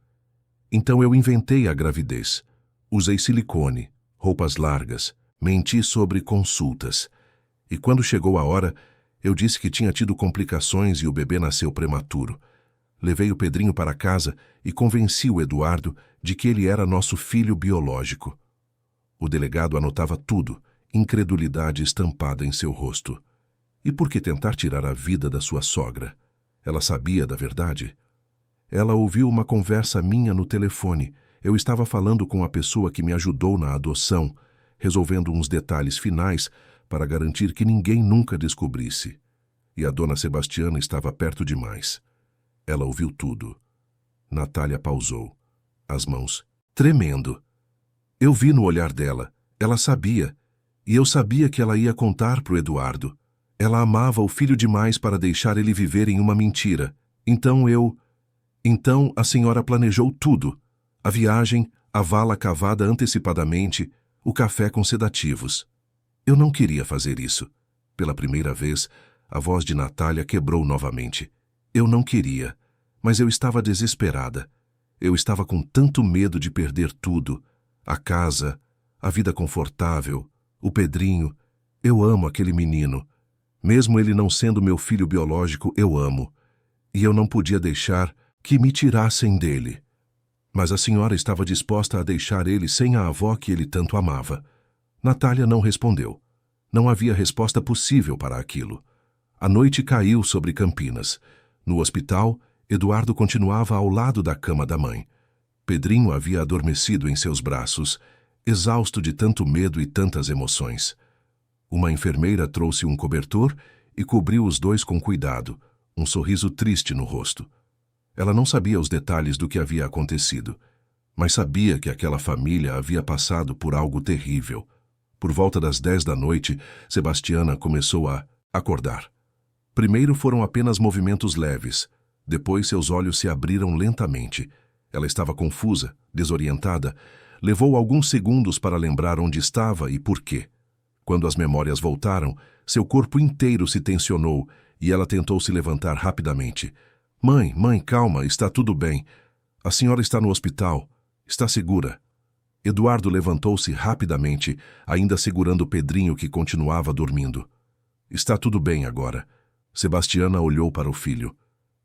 Então eu inventei a gravidez. Usei silicone, roupas largas, menti sobre consultas. E quando chegou a hora, eu disse que tinha tido complicações e o bebê nasceu prematuro. Levei o Pedrinho para casa e convenci o Eduardo de que ele era nosso filho biológico. O delegado anotava tudo, incredulidade estampada em seu rosto. E por que tentar tirar a vida da sua sogra? Ela sabia da verdade? Ela ouviu uma conversa minha no telefone. Eu estava falando com a pessoa que me ajudou na adoção, resolvendo uns detalhes finais para garantir que ninguém nunca descobrisse. E a dona Sebastiana estava perto demais. Ela ouviu tudo. Natália pausou, as mãos tremendo. Eu vi no olhar dela. Ela sabia. E eu sabia que ela ia contar para o Eduardo. Ela amava o filho demais para deixar ele viver em uma mentira. Então a senhora planejou tudo. A viagem, a vala cavada antecipadamente, o café com sedativos. Eu não queria fazer isso. Pela primeira vez, a voz de Natália quebrou novamente. Eu não queria, mas eu estava desesperada. Eu estava com tanto medo de perder tudo. A casa, a vida confortável, o Pedrinho. Eu amo aquele menino. Mesmo ele não sendo meu filho biológico, eu amo. E eu não podia deixar que me tirassem dele. Mas a senhora estava disposta a deixar ele sem a avó que ele tanto amava. Natália não respondeu. Não havia resposta possível para aquilo. A noite caiu sobre Campinas. No hospital, Eduardo continuava ao lado da cama da mãe. Pedrinho havia adormecido em seus braços, exausto de tanto medo e tantas emoções. Uma enfermeira trouxe um cobertor e cobriu os dois com cuidado, um sorriso triste no rosto. Ela não sabia os detalhes do que havia acontecido, mas sabia que aquela família havia passado por algo terrível, Por volta das 10 da noite, Sebastiana começou a acordar. Primeiro foram apenas movimentos leves. Depois seus olhos se abriram lentamente. Ela estava confusa, desorientada. Levou alguns segundos para lembrar onde estava e por quê. Quando as memórias voltaram, seu corpo inteiro se tensionou e ela tentou se levantar rapidamente. Mãe, calma, está tudo bem. A senhora está no hospital. Está segura. Eduardo levantou-se rapidamente, ainda segurando Pedrinho, que continuava dormindo. Está tudo bem agora. Sebastiana olhou para o filho.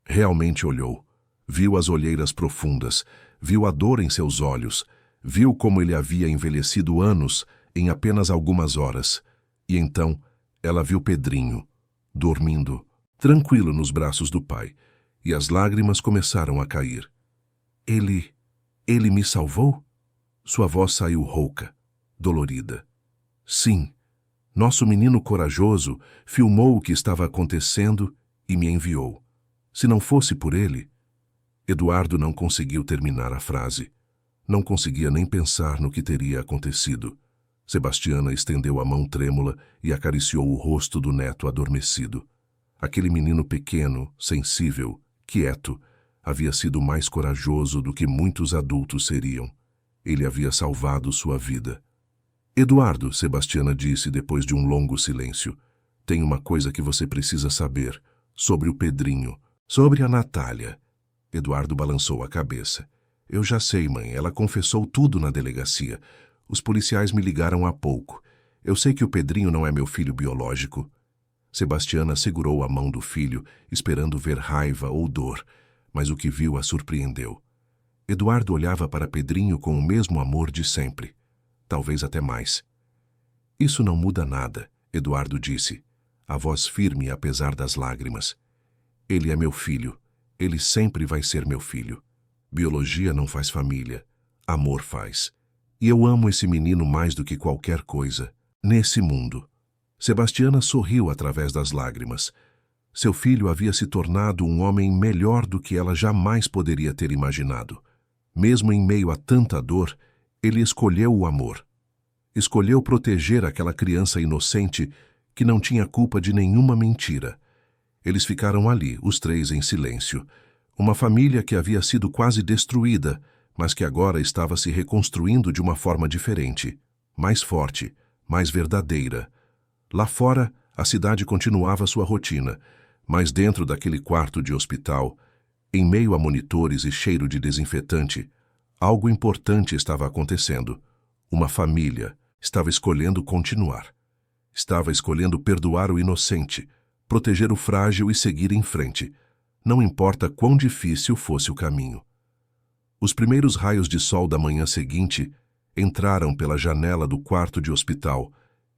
Realmente olhou. Viu as olheiras profundas, viu a dor em seus olhos, viu como ele havia envelhecido anos em apenas algumas horas. E então ela viu Pedrinho, dormindo, tranquilo nos braços do pai, e as lágrimas começaram a cair. Ele me salvou? Sua voz saiu rouca, dolorida. Sim, nosso menino corajoso filmou o que estava acontecendo e me enviou. Se não fosse por ele... Eduardo não conseguiu terminar a frase. Não conseguia nem pensar no que teria acontecido. Sebastiana estendeu a mão trêmula e acariciou o rosto do neto adormecido. Aquele menino pequeno, sensível, quieto, havia sido mais corajoso do que muitos adultos seriam. Ele havia salvado sua vida. Eduardo, Sebastiana disse depois de um longo silêncio, tem uma coisa que você precisa saber, sobre o Pedrinho, sobre a Natália. Eduardo balançou a cabeça. Eu já sei, mãe, ela confessou tudo na delegacia. Os policiais me ligaram há pouco. Eu sei que o Pedrinho não é meu filho biológico. Sebastiana segurou a mão do filho, esperando ver raiva ou dor, mas o que viu a surpreendeu. Eduardo olhava para Pedrinho com o mesmo amor de sempre, talvez até mais. Isso não muda nada, Eduardo disse, a voz firme apesar das lágrimas. Ele é meu filho, ele sempre vai ser meu filho. Biologia não faz família, amor faz. E eu amo esse menino mais do que qualquer coisa, nesse mundo. Sebastiana sorriu através das lágrimas. Seu filho havia se tornado um homem melhor do que ela jamais poderia ter imaginado. Mesmo em meio a tanta dor, ele escolheu o amor. Escolheu proteger aquela criança inocente que não tinha culpa de nenhuma mentira. Eles ficaram ali, os três em silêncio. Uma família que havia sido quase destruída, mas que agora estava se reconstruindo de uma forma diferente, mais forte, mais verdadeira. Lá fora, a cidade continuava sua rotina, mas dentro daquele quarto de hospital, em meio a monitores e cheiro de desinfetante, algo importante estava acontecendo. Uma família estava escolhendo continuar. Estava escolhendo perdoar o inocente, proteger o frágil e seguir em frente, não importa quão difícil fosse o caminho. Os primeiros raios de sol da manhã seguinte entraram pela janela do quarto de hospital,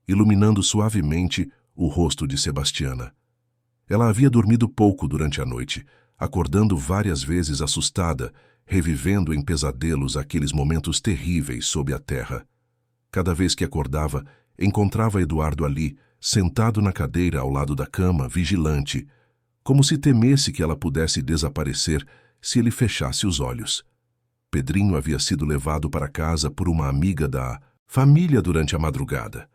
iluminando suavemente o rosto de Sebastiana. Ela havia dormido pouco durante a noite, acordando várias vezes assustada, revivendo em pesadelos aqueles momentos terríveis sob a terra. Cada vez que acordava, encontrava Eduardo ali, sentado na cadeira ao lado da cama, vigilante, como se temesse que ela pudesse desaparecer se ele fechasse os olhos. Pedrinho havia sido levado para casa por uma amiga da família durante a madrugada.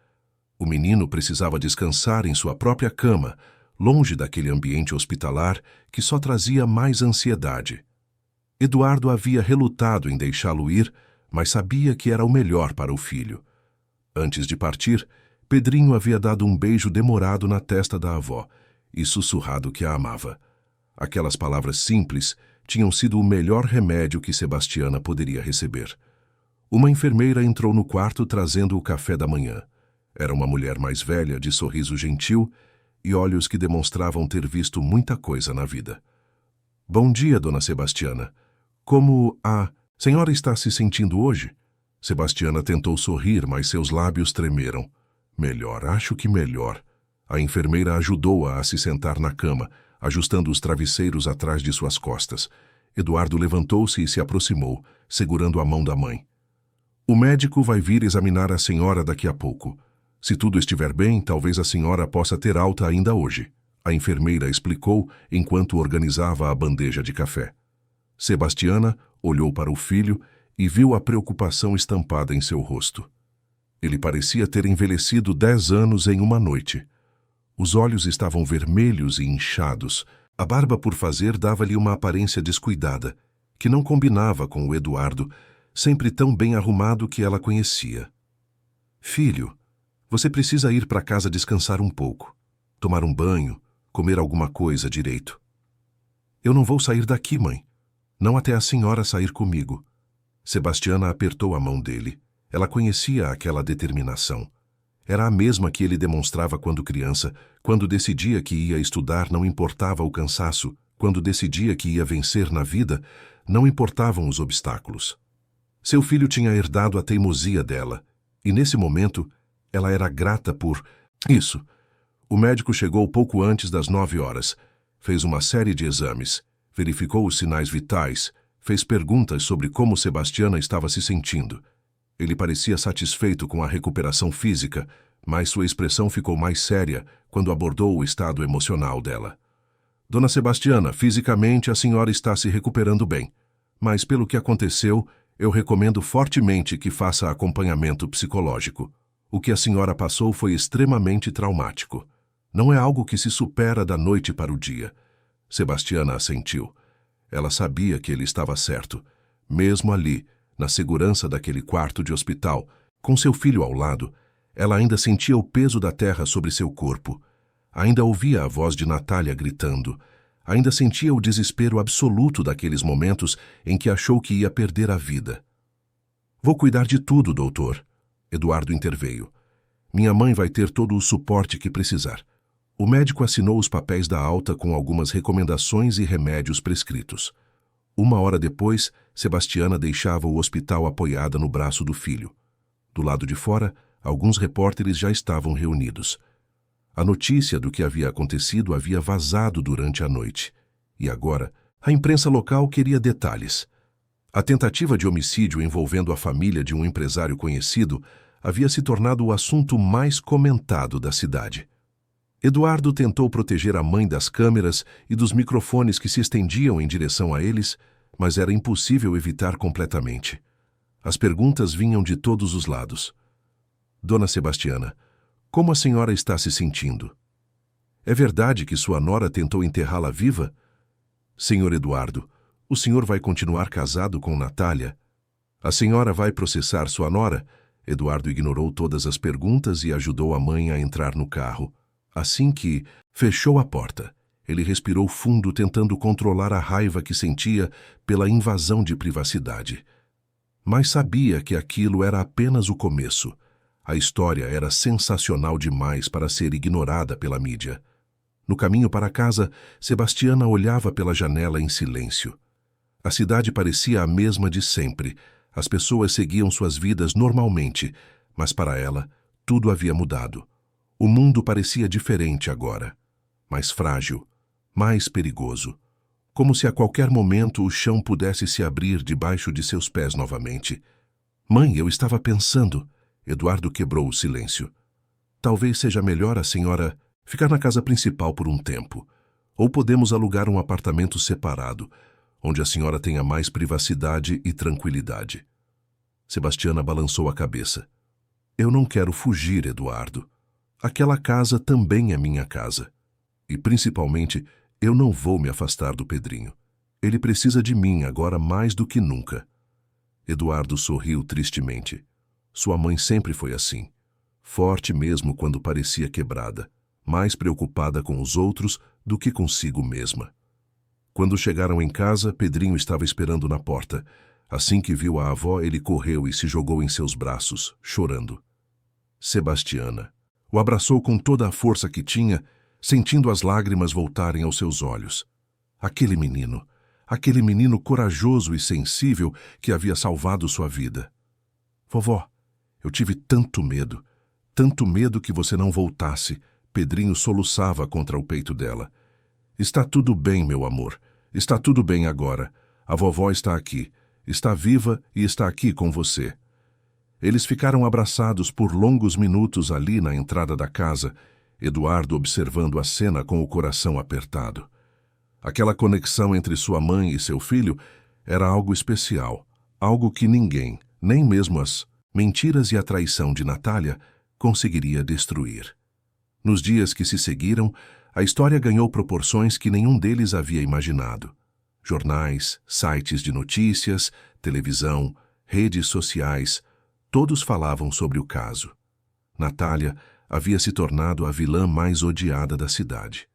O menino precisava descansar em sua própria cama, longe daquele ambiente hospitalar que só trazia mais ansiedade. Eduardo havia relutado em deixá-lo ir, mas sabia que era o melhor para o filho. Antes de partir, Pedrinho havia dado um beijo demorado na testa da avó e sussurrado que a amava. Aquelas palavras simples tinham sido o melhor remédio que Sebastiana poderia receber. Uma enfermeira entrou no quarto trazendo o café da manhã. Era uma mulher mais velha, de sorriso gentil e olhos que demonstravam ter visto muita coisa na vida. Bom dia, dona Sebastiana. Como a senhora está se sentindo hoje? Sebastiana tentou sorrir, mas seus lábios tremeram. Melhor, acho que melhor. A enfermeira ajudou-a a se sentar na cama, ajustando os travesseiros atrás de suas costas. Eduardo levantou-se e se aproximou, segurando a mão da mãe. O médico vai vir examinar a senhora daqui a pouco. Se tudo estiver bem, talvez a senhora possa ter alta ainda hoje. A enfermeira explicou enquanto organizava a bandeja de café. Sebastiana olhou para o filho e viu a preocupação estampada em seu rosto. Ele parecia ter envelhecido 10 anos em uma noite. Os olhos estavam vermelhos e inchados. A barba por fazer dava-lhe uma aparência descuidada, que não combinava com o Eduardo, sempre tão bem arrumado que ela conhecia. Filho, você precisa ir para casa descansar um pouco, tomar um banho, comer alguma coisa direito. Eu não vou sair daqui, mãe. Não até a senhora sair comigo. Sebastiana apertou a mão dele. Ela conhecia aquela determinação. Era a mesma que ele demonstrava quando criança, quando decidia que ia estudar, não importava o cansaço, quando decidia que ia vencer na vida, não importavam os obstáculos. Seu filho tinha herdado a teimosia dela, e nesse momento, ela era grata por isso. O médico chegou pouco antes das 9 horas, fez uma série de exames, verificou os sinais vitais, fez perguntas sobre como Sebastiana estava se sentindo. Ele parecia satisfeito com a recuperação física, mas sua expressão ficou mais séria quando abordou o estado emocional dela. Dona Sebastiana, fisicamente a senhora está se recuperando bem, mas pelo que aconteceu, eu recomendo fortemente que faça acompanhamento psicológico. O que a senhora passou foi extremamente traumático. Não é algo que se supera da noite para o dia. Sebastiana assentiu. Ela sabia que ele estava certo. Mesmo ali, na segurança daquele quarto de hospital, com seu filho ao lado, ela ainda sentia o peso da terra sobre seu corpo. Ainda ouvia a voz de Natália gritando. Ainda sentia o desespero absoluto daqueles momentos em que achou que ia perder a vida. Vou cuidar de tudo, doutor. Eduardo interveio. Minha mãe vai ter todo o suporte que precisar. O médico assinou os papéis da alta com algumas recomendações e remédios prescritos. 1 hora depois, Sebastiana deixava o hospital apoiada no braço do filho. Do lado de fora, alguns repórteres já estavam reunidos. A notícia do que havia acontecido havia vazado durante a noite. E agora, a imprensa local queria detalhes. A tentativa de homicídio envolvendo a família de um empresário conhecido havia se tornado o assunto mais comentado da cidade. Eduardo tentou proteger a mãe das câmeras e dos microfones que se estendiam em direção a eles, mas era impossível evitar completamente. As perguntas vinham de todos os lados. Dona Sebastiana, como a senhora está se sentindo? É verdade que sua nora tentou enterrá-la viva? Senhor Eduardo, o senhor vai continuar casado com Natália? A senhora vai processar sua nora? Eduardo ignorou todas as perguntas e ajudou a mãe a entrar no carro. Assim que fechou a porta, ele respirou fundo, tentando controlar a raiva que sentia pela invasão de privacidade. Mas sabia que aquilo era apenas o começo. A história era sensacional demais para ser ignorada pela mídia. No caminho para casa, Sebastiana olhava pela janela em silêncio. A cidade parecia a mesma de sempre. As pessoas seguiam suas vidas normalmente, mas para ela, tudo havia mudado. O mundo parecia diferente agora, mais frágil, mais perigoso, como se a qualquer momento o chão pudesse se abrir debaixo de seus pés novamente. Mãe, eu estava pensando. Eduardo quebrou o silêncio. Talvez seja melhor a senhora ficar na casa principal por um tempo, ou podemos alugar um apartamento separado, onde a senhora tenha mais privacidade e tranquilidade. Sebastiana balançou a cabeça. Eu não quero fugir, Eduardo. Aquela casa também é minha casa. E, principalmente, eu não vou me afastar do Pedrinho. Ele precisa de mim agora mais do que nunca. Eduardo sorriu tristemente. Sua mãe sempre foi assim. Forte mesmo quando parecia quebrada, mais preocupada com os outros do que consigo mesma. Quando chegaram em casa, Pedrinho estava esperando na porta. Assim que viu a avó, ele correu e se jogou em seus braços, chorando. Sebastiana o abraçou com toda a força que tinha, sentindo as lágrimas voltarem aos seus olhos. Aquele menino corajoso e sensível que havia salvado sua vida. Vovó, eu tive tanto medo que você não voltasse. Pedrinho soluçava contra o peito dela. Está tudo bem, meu amor. Está tudo bem agora. A vovó está aqui. Está viva e está aqui com você. Eles ficaram abraçados por longos minutos ali na entrada da casa, Eduardo observando a cena com o coração apertado. Aquela conexão entre sua mãe e seu filho era algo especial, algo que ninguém, nem mesmo as mentiras e a traição de Natália conseguiria destruir. Nos dias que se seguiram, a história ganhou proporções que nenhum deles havia imaginado. Jornais, sites de notícias, televisão, redes sociais, todos falavam sobre o caso. Natália havia se tornado a vilã mais odiada da cidade.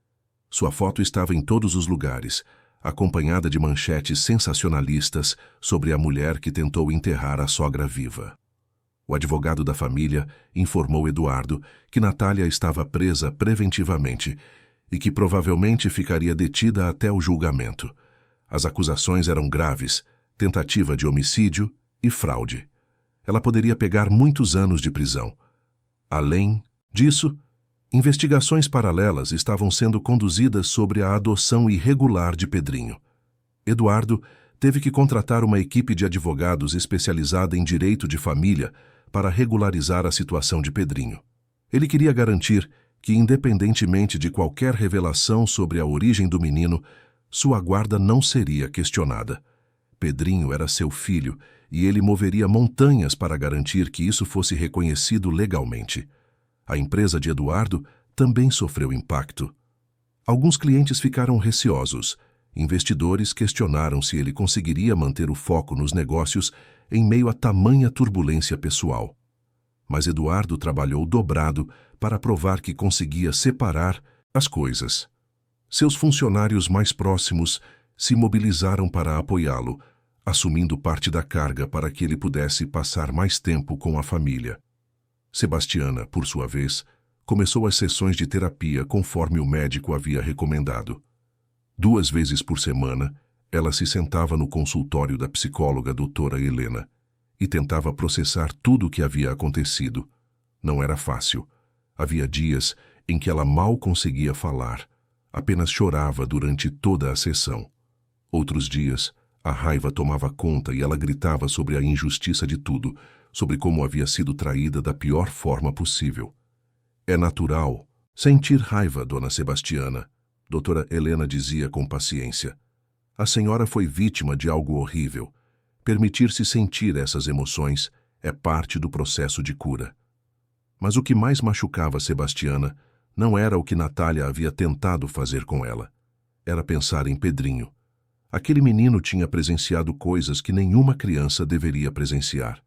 Sua foto estava em todos os lugares, acompanhada de manchetes sensacionalistas sobre a mulher que tentou enterrar a sogra viva. O advogado da família informou Eduardo que Natália estava presa preventivamente e que provavelmente ficaria detida até o julgamento. As acusações eram graves, tentativa de homicídio e fraude. Ela poderia pegar muitos anos de prisão. Além disso, investigações paralelas estavam sendo conduzidas sobre a adoção irregular de Pedrinho. Eduardo teve que contratar uma equipe de advogados especializada em direito de família para regularizar a situação de Pedrinho. Ele queria garantir que, independentemente de qualquer revelação sobre a origem do menino, sua guarda não seria questionada. Pedrinho era seu filho e ele moveria montanhas para garantir que isso fosse reconhecido legalmente. A empresa de Eduardo também sofreu impacto. Alguns clientes ficaram receosos. Investidores questionaram se ele conseguiria manter o foco nos negócios em meio a tamanha turbulência pessoal. Mas Eduardo trabalhou dobrado para provar que conseguia separar as coisas. Seus funcionários mais próximos se mobilizaram para apoiá-lo, assumindo parte da carga para que ele pudesse passar mais tempo com a família. Sebastiana, por sua vez, começou as sessões de terapia conforme o médico havia recomendado. 2 vezes por semana, ela se sentava no consultório da psicóloga doutora Helena e tentava processar tudo o que havia acontecido. Não era fácil. Havia dias em que ela mal conseguia falar, apenas chorava durante toda a sessão. Outros dias, a raiva tomava conta e ela gritava sobre a injustiça de tudo, sobre como havia sido traída da pior forma possível. É natural sentir raiva, dona Sebastiana, doutora Helena dizia com paciência. A senhora foi vítima de algo horrível. Permitir-se sentir essas emoções é parte do processo de cura. Mas o que mais machucava Sebastiana não era o que Natália havia tentado fazer com ela. Era pensar em Pedrinho. Aquele menino tinha presenciado coisas que nenhuma criança deveria presenciar.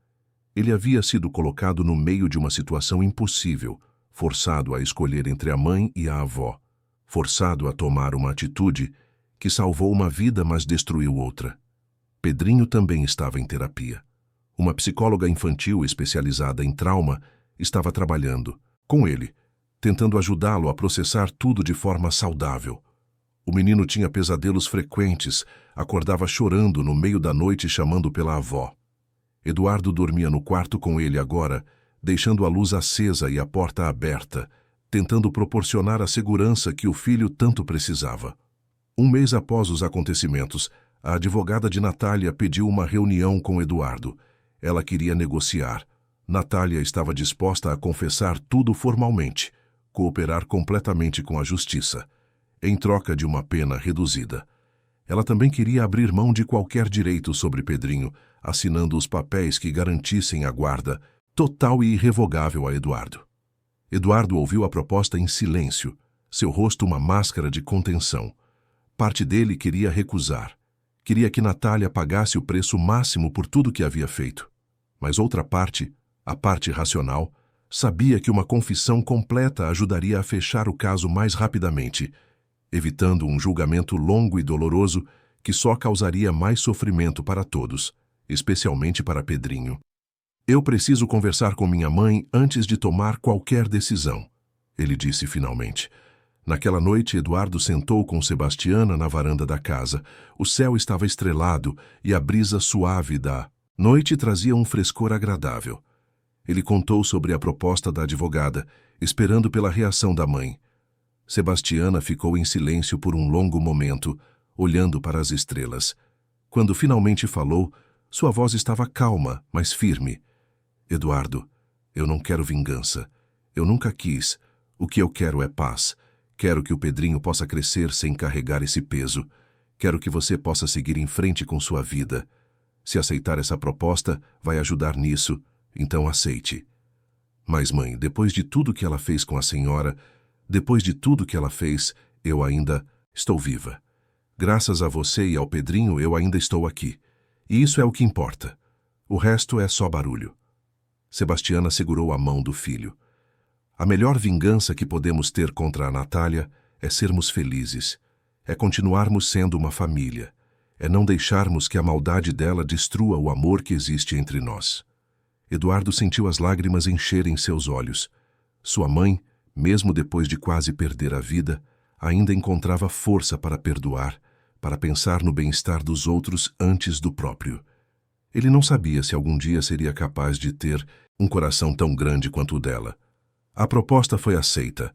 Ele havia sido colocado no meio de uma situação impossível, forçado a escolher entre a mãe e a avó, forçado a tomar uma atitude que salvou uma vida, mas destruiu outra. Pedrinho também estava em terapia. Uma psicóloga infantil especializada em trauma estava trabalhando com ele, tentando ajudá-lo a processar tudo de forma saudável. O menino tinha pesadelos frequentes, acordava chorando no meio da noite chamando pela avó. Eduardo dormia no quarto com ele agora, deixando a luz acesa e a porta aberta, tentando proporcionar a segurança que o filho tanto precisava. 1 mês após os acontecimentos, a advogada de Natália pediu uma reunião com Eduardo. Ela queria negociar. Natália estava disposta a confessar tudo formalmente, cooperar completamente com a justiça, em troca de uma pena reduzida. Ela também queria abrir mão de qualquer direito sobre Pedrinho, assinando os papéis que garantissem a guarda total e irrevogável a Eduardo. Eduardo ouviu a proposta em silêncio, seu rosto uma máscara de contenção. Parte dele queria recusar. Queria que Natália pagasse o preço máximo por tudo que havia feito. Mas outra parte, a parte racional, sabia que uma confissão completa ajudaria a fechar o caso mais rapidamente, evitando um julgamento longo e doloroso que só causaria mais sofrimento para todos, especialmente para Pedrinho. Eu preciso conversar com minha mãe antes de tomar qualquer decisão, ele disse finalmente. Naquela noite, Eduardo sentou com Sebastiana na varanda da casa. O céu estava estrelado e a brisa suave da noite trazia um frescor agradável. Ele contou sobre a proposta da advogada, esperando pela reação da mãe. Sebastiana ficou em silêncio por um longo momento, olhando para as estrelas. Quando finalmente falou, sua voz estava calma, mas firme. Eduardo, eu não quero vingança. Eu nunca quis. O que eu quero é paz. Quero que o Pedrinho possa crescer sem carregar esse peso. Quero que você possa seguir em frente com sua vida. Se aceitar essa proposta, vai ajudar nisso. Então aceite. Mas, mãe, depois de tudo que ela fez com a senhora, depois de tudo que ela fez, eu ainda estou viva. Graças a você e ao Pedrinho, eu ainda estou aqui. E isso é o que importa. O resto é só barulho. Sebastiana segurou a mão do filho. A melhor vingança que podemos ter contra a Natália é sermos felizes. É continuarmos sendo uma família. É não deixarmos que a maldade dela destrua o amor que existe entre nós. Eduardo sentiu as lágrimas encherem seus olhos. Sua mãe, mesmo depois de quase perder a vida, ainda encontrava força para perdoar, para pensar no bem-estar dos outros antes do próprio. Ele não sabia se algum dia seria capaz de ter um coração tão grande quanto o dela. A proposta foi aceita.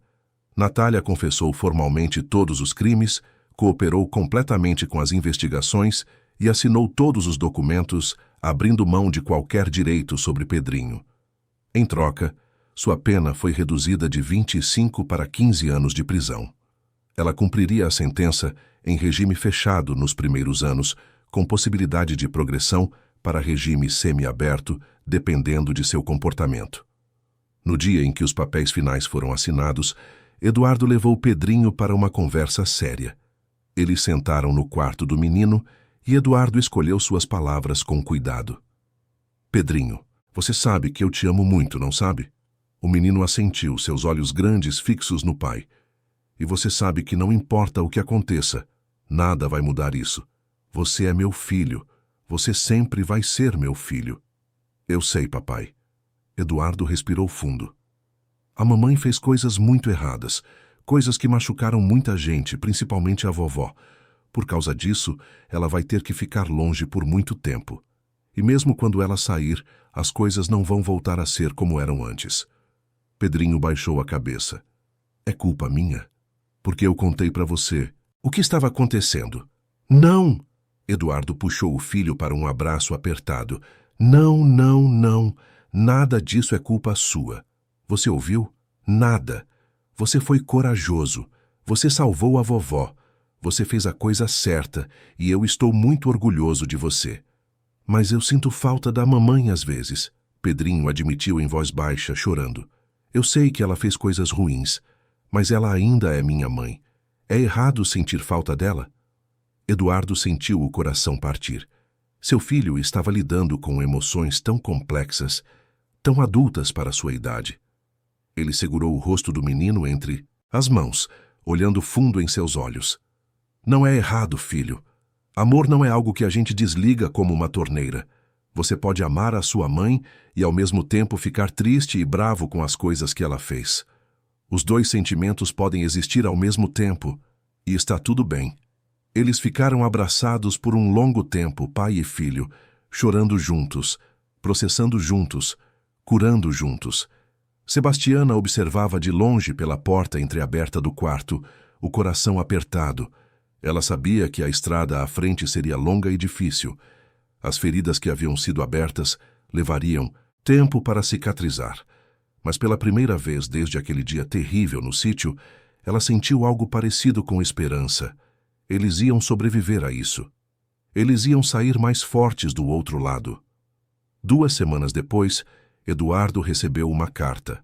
Natália confessou formalmente todos os crimes, cooperou completamente com as investigações e assinou todos os documentos, abrindo mão de qualquer direito sobre Pedrinho. Em troca, sua pena foi reduzida de 25 para 15 anos de prisão. Ela cumpriria a sentença em regime fechado nos primeiros anos, com possibilidade de progressão para regime semiaberto, dependendo de seu comportamento. No dia em que os papéis finais foram assinados, Eduardo levou Pedrinho para uma conversa séria. Eles sentaram no quarto do menino e Eduardo escolheu suas palavras com cuidado. Pedrinho, você sabe que eu te amo muito, não sabe? O menino assentiu, seus olhos grandes fixos no pai. E você sabe que não importa o que aconteça, nada vai mudar isso. Você é meu filho. Você sempre vai ser meu filho. Eu sei, papai. Eduardo respirou fundo. A mamãe fez coisas muito erradas, coisas que machucaram muita gente, principalmente a vovó. Por causa disso, ela vai ter que ficar longe por muito tempo. E mesmo quando ela sair, as coisas não vão voltar a ser como eram antes. Pedrinho baixou a cabeça. É culpa minha? Porque eu contei para você. O que estava acontecendo? Não! Eduardo puxou o filho para um abraço apertado. Não, não, não. Nada disso é culpa sua. Você ouviu? Nada. Você foi corajoso. Você salvou a vovó. Você fez a coisa certa e eu estou muito orgulhoso de você. Mas eu sinto falta da mamãe às vezes, Pedrinho admitiu em voz baixa, chorando. Eu sei que ela fez coisas ruins, mas ela ainda é minha mãe. É errado sentir falta dela? Eduardo sentiu o coração partir. Seu filho estava lidando com emoções tão complexas, tão adultas para sua idade. Ele segurou o rosto do menino entre as mãos, olhando fundo em seus olhos. Não é errado, filho. Amor não é algo que a gente desliga como uma torneira. Você pode amar a sua mãe e ao mesmo tempo ficar triste e bravo com as coisas que ela fez. Os dois sentimentos podem existir ao mesmo tempo, e está tudo bem. Eles ficaram abraçados por um longo tempo, pai e filho, chorando juntos, processando juntos, curando juntos. Sebastiana observava de longe pela porta entreaberta do quarto, o coração apertado. Ela sabia que a estrada à frente seria longa e difícil. As feridas que haviam sido abertas levariam tempo para cicatrizar. Mas pela primeira vez desde aquele dia terrível no sítio, ela sentiu algo parecido com esperança. Eles iam sobreviver a isso. Eles iam sair mais fortes do outro lado. 2 semanas depois, Eduardo recebeu uma carta.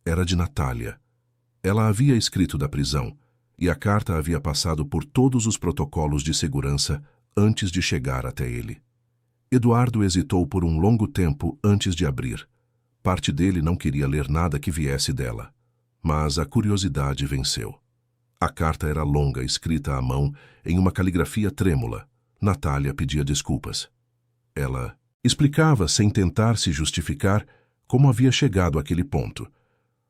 Era de Natália. Ela havia escrito da prisão, e a carta havia passado por todos os protocolos de segurança antes de chegar até ele. Eduardo hesitou por um longo tempo antes de abrir. Parte dele não queria ler nada que viesse dela. Mas a curiosidade venceu. A carta era longa, escrita à mão, em uma caligrafia trêmula. Natália pedia desculpas. Ela explicava, sem tentar se justificar, como havia chegado àquele ponto.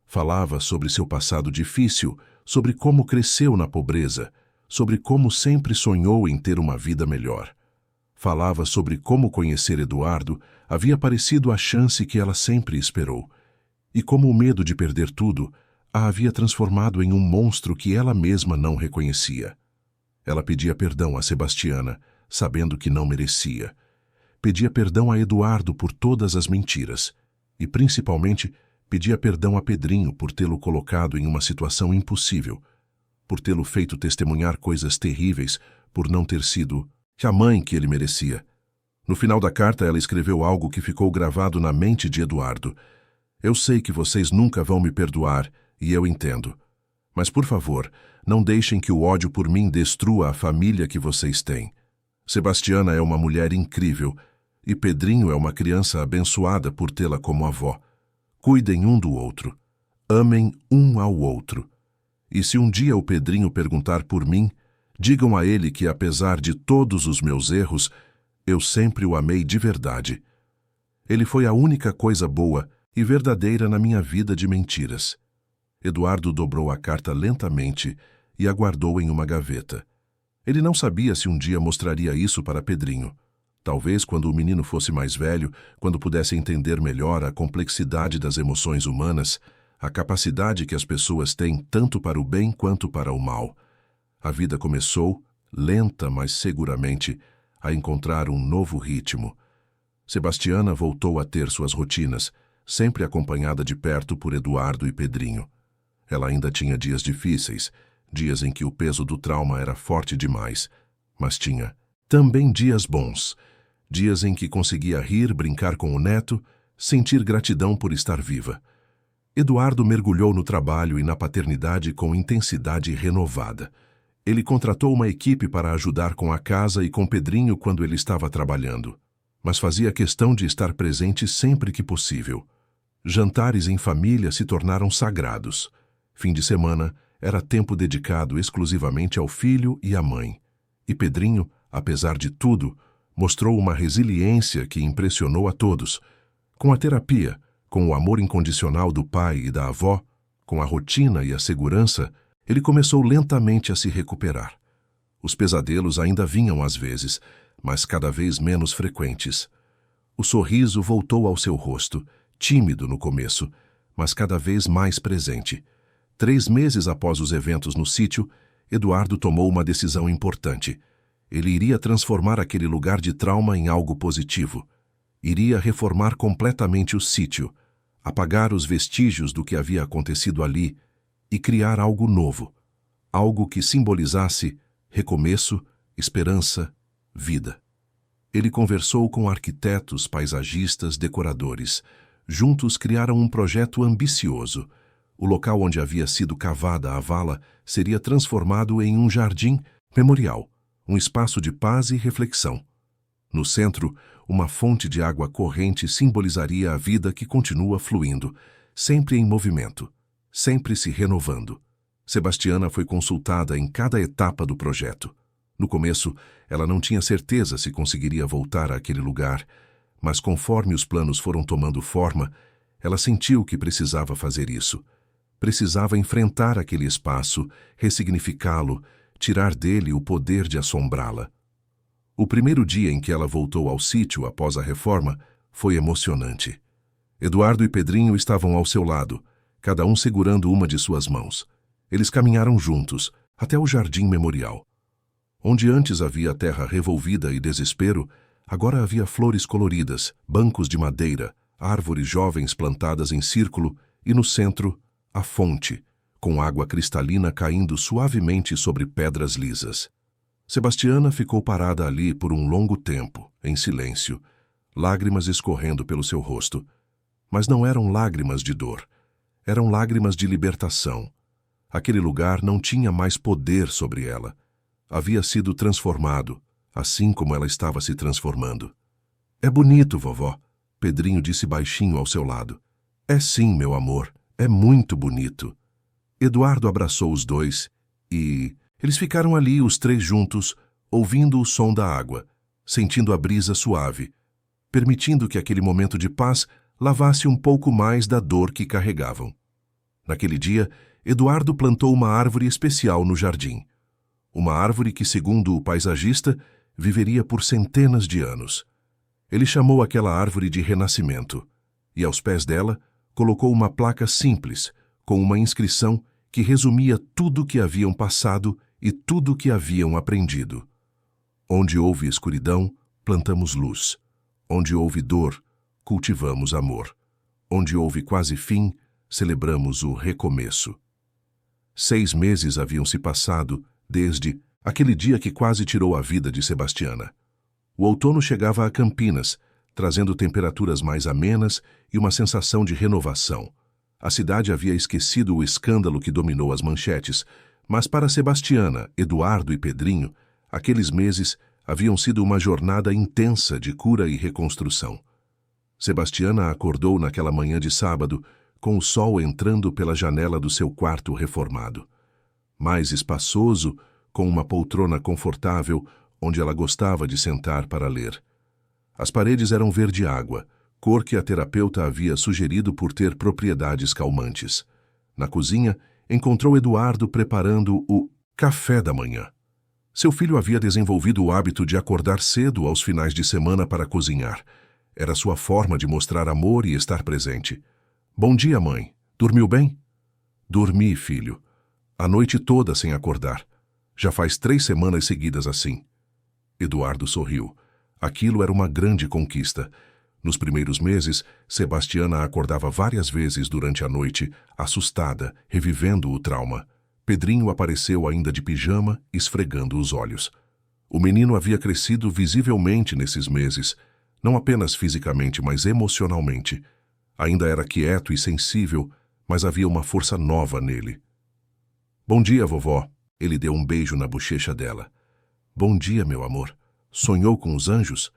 Falava sobre seu passado difícil, sobre como cresceu na pobreza, sobre como sempre sonhou em ter uma vida melhor. Falava sobre como conhecer Eduardo havia parecido a chance que ela sempre esperou, e como o medo de perder tudo a havia transformado em um monstro que ela mesma não reconhecia. Ela pedia perdão a Sebastiana, sabendo que não merecia. Pedia perdão a Eduardo por todas as mentiras, e principalmente pedia perdão a Pedrinho por tê-lo colocado em uma situação impossível, por tê-lo feito testemunhar coisas terríveis, por não ter sido a mãe que ele merecia. No final da carta, ela escreveu algo que ficou gravado na mente de Eduardo. Eu sei que vocês nunca vão me perdoar, e eu entendo. Mas, por favor, não deixem que o ódio por mim destrua a família que vocês têm. Sebastiana é uma mulher incrível, e Pedrinho é uma criança abençoada por tê-la como avó. Cuidem um do outro. Amem um ao outro. E se um dia o Pedrinho perguntar por mim, digam a ele que, apesar de todos os meus erros, eu sempre o amei de verdade. Ele foi a única coisa boa e verdadeira na minha vida de mentiras. Eduardo dobrou a carta lentamente e a guardou em uma gaveta. Ele não sabia se um dia mostraria isso para Pedrinho. Talvez quando o menino fosse mais velho, quando pudesse entender melhor a complexidade das emoções humanas, a capacidade que as pessoas têm tanto para o bem quanto para o mal. A vida começou, lenta mas seguramente, a encontrar um novo ritmo. Sebastiana voltou a ter suas rotinas, sempre acompanhada de perto por Eduardo e Pedrinho. Ela ainda tinha dias difíceis, dias em que o peso do trauma era forte demais, mas tinha também dias bons, dias em que conseguia rir, brincar com o neto, sentir gratidão por estar viva. Eduardo mergulhou no trabalho e na paternidade com intensidade renovada. Ele contratou uma equipe para ajudar com a casa e com Pedrinho quando ele estava trabalhando, mas fazia questão de estar presente sempre que possível. Jantares em família se tornaram sagrados. Fim de semana era tempo dedicado exclusivamente ao filho e à mãe. E Pedrinho, apesar de tudo, mostrou uma resiliência que impressionou a todos. Com a terapia, com o amor incondicional do pai e da avó, com a rotina e a segurança, ele começou lentamente a se recuperar. Os pesadelos ainda vinham às vezes, mas cada vez menos frequentes. O sorriso voltou ao seu rosto, tímido no começo, mas cada vez mais presente. 3 meses após os eventos no sítio, Eduardo tomou uma decisão importante. Ele iria transformar aquele lugar de trauma em algo positivo. Iria reformar completamente o sítio, apagar os vestígios do que havia acontecido ali e criar algo novo, algo que simbolizasse recomeço, esperança, vida. Ele conversou com arquitetos, paisagistas, decoradores. Juntos criaram um projeto ambicioso. O local onde havia sido cavada a vala seria transformado em um jardim memorial, um espaço de paz e reflexão. No centro, uma fonte de água corrente simbolizaria a vida que continua fluindo, sempre em movimento, sempre se renovando. Sebastiana foi consultada em cada etapa do projeto. No começo, ela não tinha certeza se conseguiria voltar àquele lugar, mas conforme os planos foram tomando forma, ela sentiu que precisava fazer isso. Precisava enfrentar aquele espaço, ressignificá-lo, tirar dele o poder de assombrá-la. O primeiro dia em que ela voltou ao sítio após a reforma foi emocionante. Eduardo e Pedrinho estavam ao seu lado, cada um segurando uma de suas mãos. Eles caminharam juntos, até o jardim memorial. Onde antes havia terra revolvida e desespero, agora havia flores coloridas, bancos de madeira, árvores jovens plantadas em círculo e, no centro, a fonte, com água cristalina caindo suavemente sobre pedras lisas. Sebastiana ficou parada ali por um longo tempo, em silêncio, lágrimas escorrendo pelo seu rosto. Mas não eram lágrimas de dor, eram lágrimas de libertação. Aquele lugar não tinha mais poder sobre ela. Havia sido transformado, assim como ela estava se transformando. "É bonito, vovó", Pedrinho disse baixinho ao seu lado. "É sim, meu amor, é muito bonito." Eduardo abraçou os dois e eles ficaram ali, os 3 juntos, ouvindo o som da água, sentindo a brisa suave, permitindo que aquele momento de paz lavasse um pouco mais da dor que carregavam. Naquele dia, Eduardo plantou uma árvore especial no jardim. Uma árvore que, segundo o paisagista, viveria por centenas de anos. Ele chamou aquela árvore de Renascimento e, aos pés dela, colocou uma placa simples, com uma inscrição que resumia tudo o que haviam passado e tudo o que haviam aprendido. Onde houve escuridão, plantamos luz. Onde houve dor, cultivamos amor. Onde houve quase fim, celebramos o recomeço. 6 meses haviam se passado desde aquele dia que quase tirou a vida de Sebastiana. O outono chegava a Campinas, trazendo temperaturas mais amenas e uma sensação de renovação. A cidade havia esquecido o escândalo que dominou as manchetes, mas para Sebastiana, Eduardo e Pedrinho, aqueles meses haviam sido uma jornada intensa de cura e reconstrução. Sebastiana acordou naquela manhã de sábado, com o sol entrando pela janela do seu quarto reformado. Mais espaçoso, com uma poltrona confortável, onde ela gostava de sentar para ler. As paredes eram verde-água, cor que a terapeuta havia sugerido por ter propriedades calmantes. Na cozinha, encontrou Eduardo preparando o café da manhã. Seu filho havia desenvolvido o hábito de acordar cedo aos finais de semana para cozinhar. Era sua forma de mostrar amor e estar presente. Bom dia, mãe. Dormiu bem? Dormi, filho. A noite toda sem acordar. Já faz 3 semanas seguidas assim. Eduardo sorriu. Aquilo era uma grande conquista. Nos primeiros meses, Sebastiana acordava várias vezes durante a noite, assustada, revivendo o trauma. Pedrinho apareceu ainda de pijama, esfregando os olhos. O menino havia crescido visivelmente nesses meses, não apenas fisicamente, mas emocionalmente. Ainda era quieto e sensível, mas havia uma força nova nele. Bom dia, vovó. Ele deu um beijo na bochecha dela. Bom dia, meu amor. Sonhou com os anjos?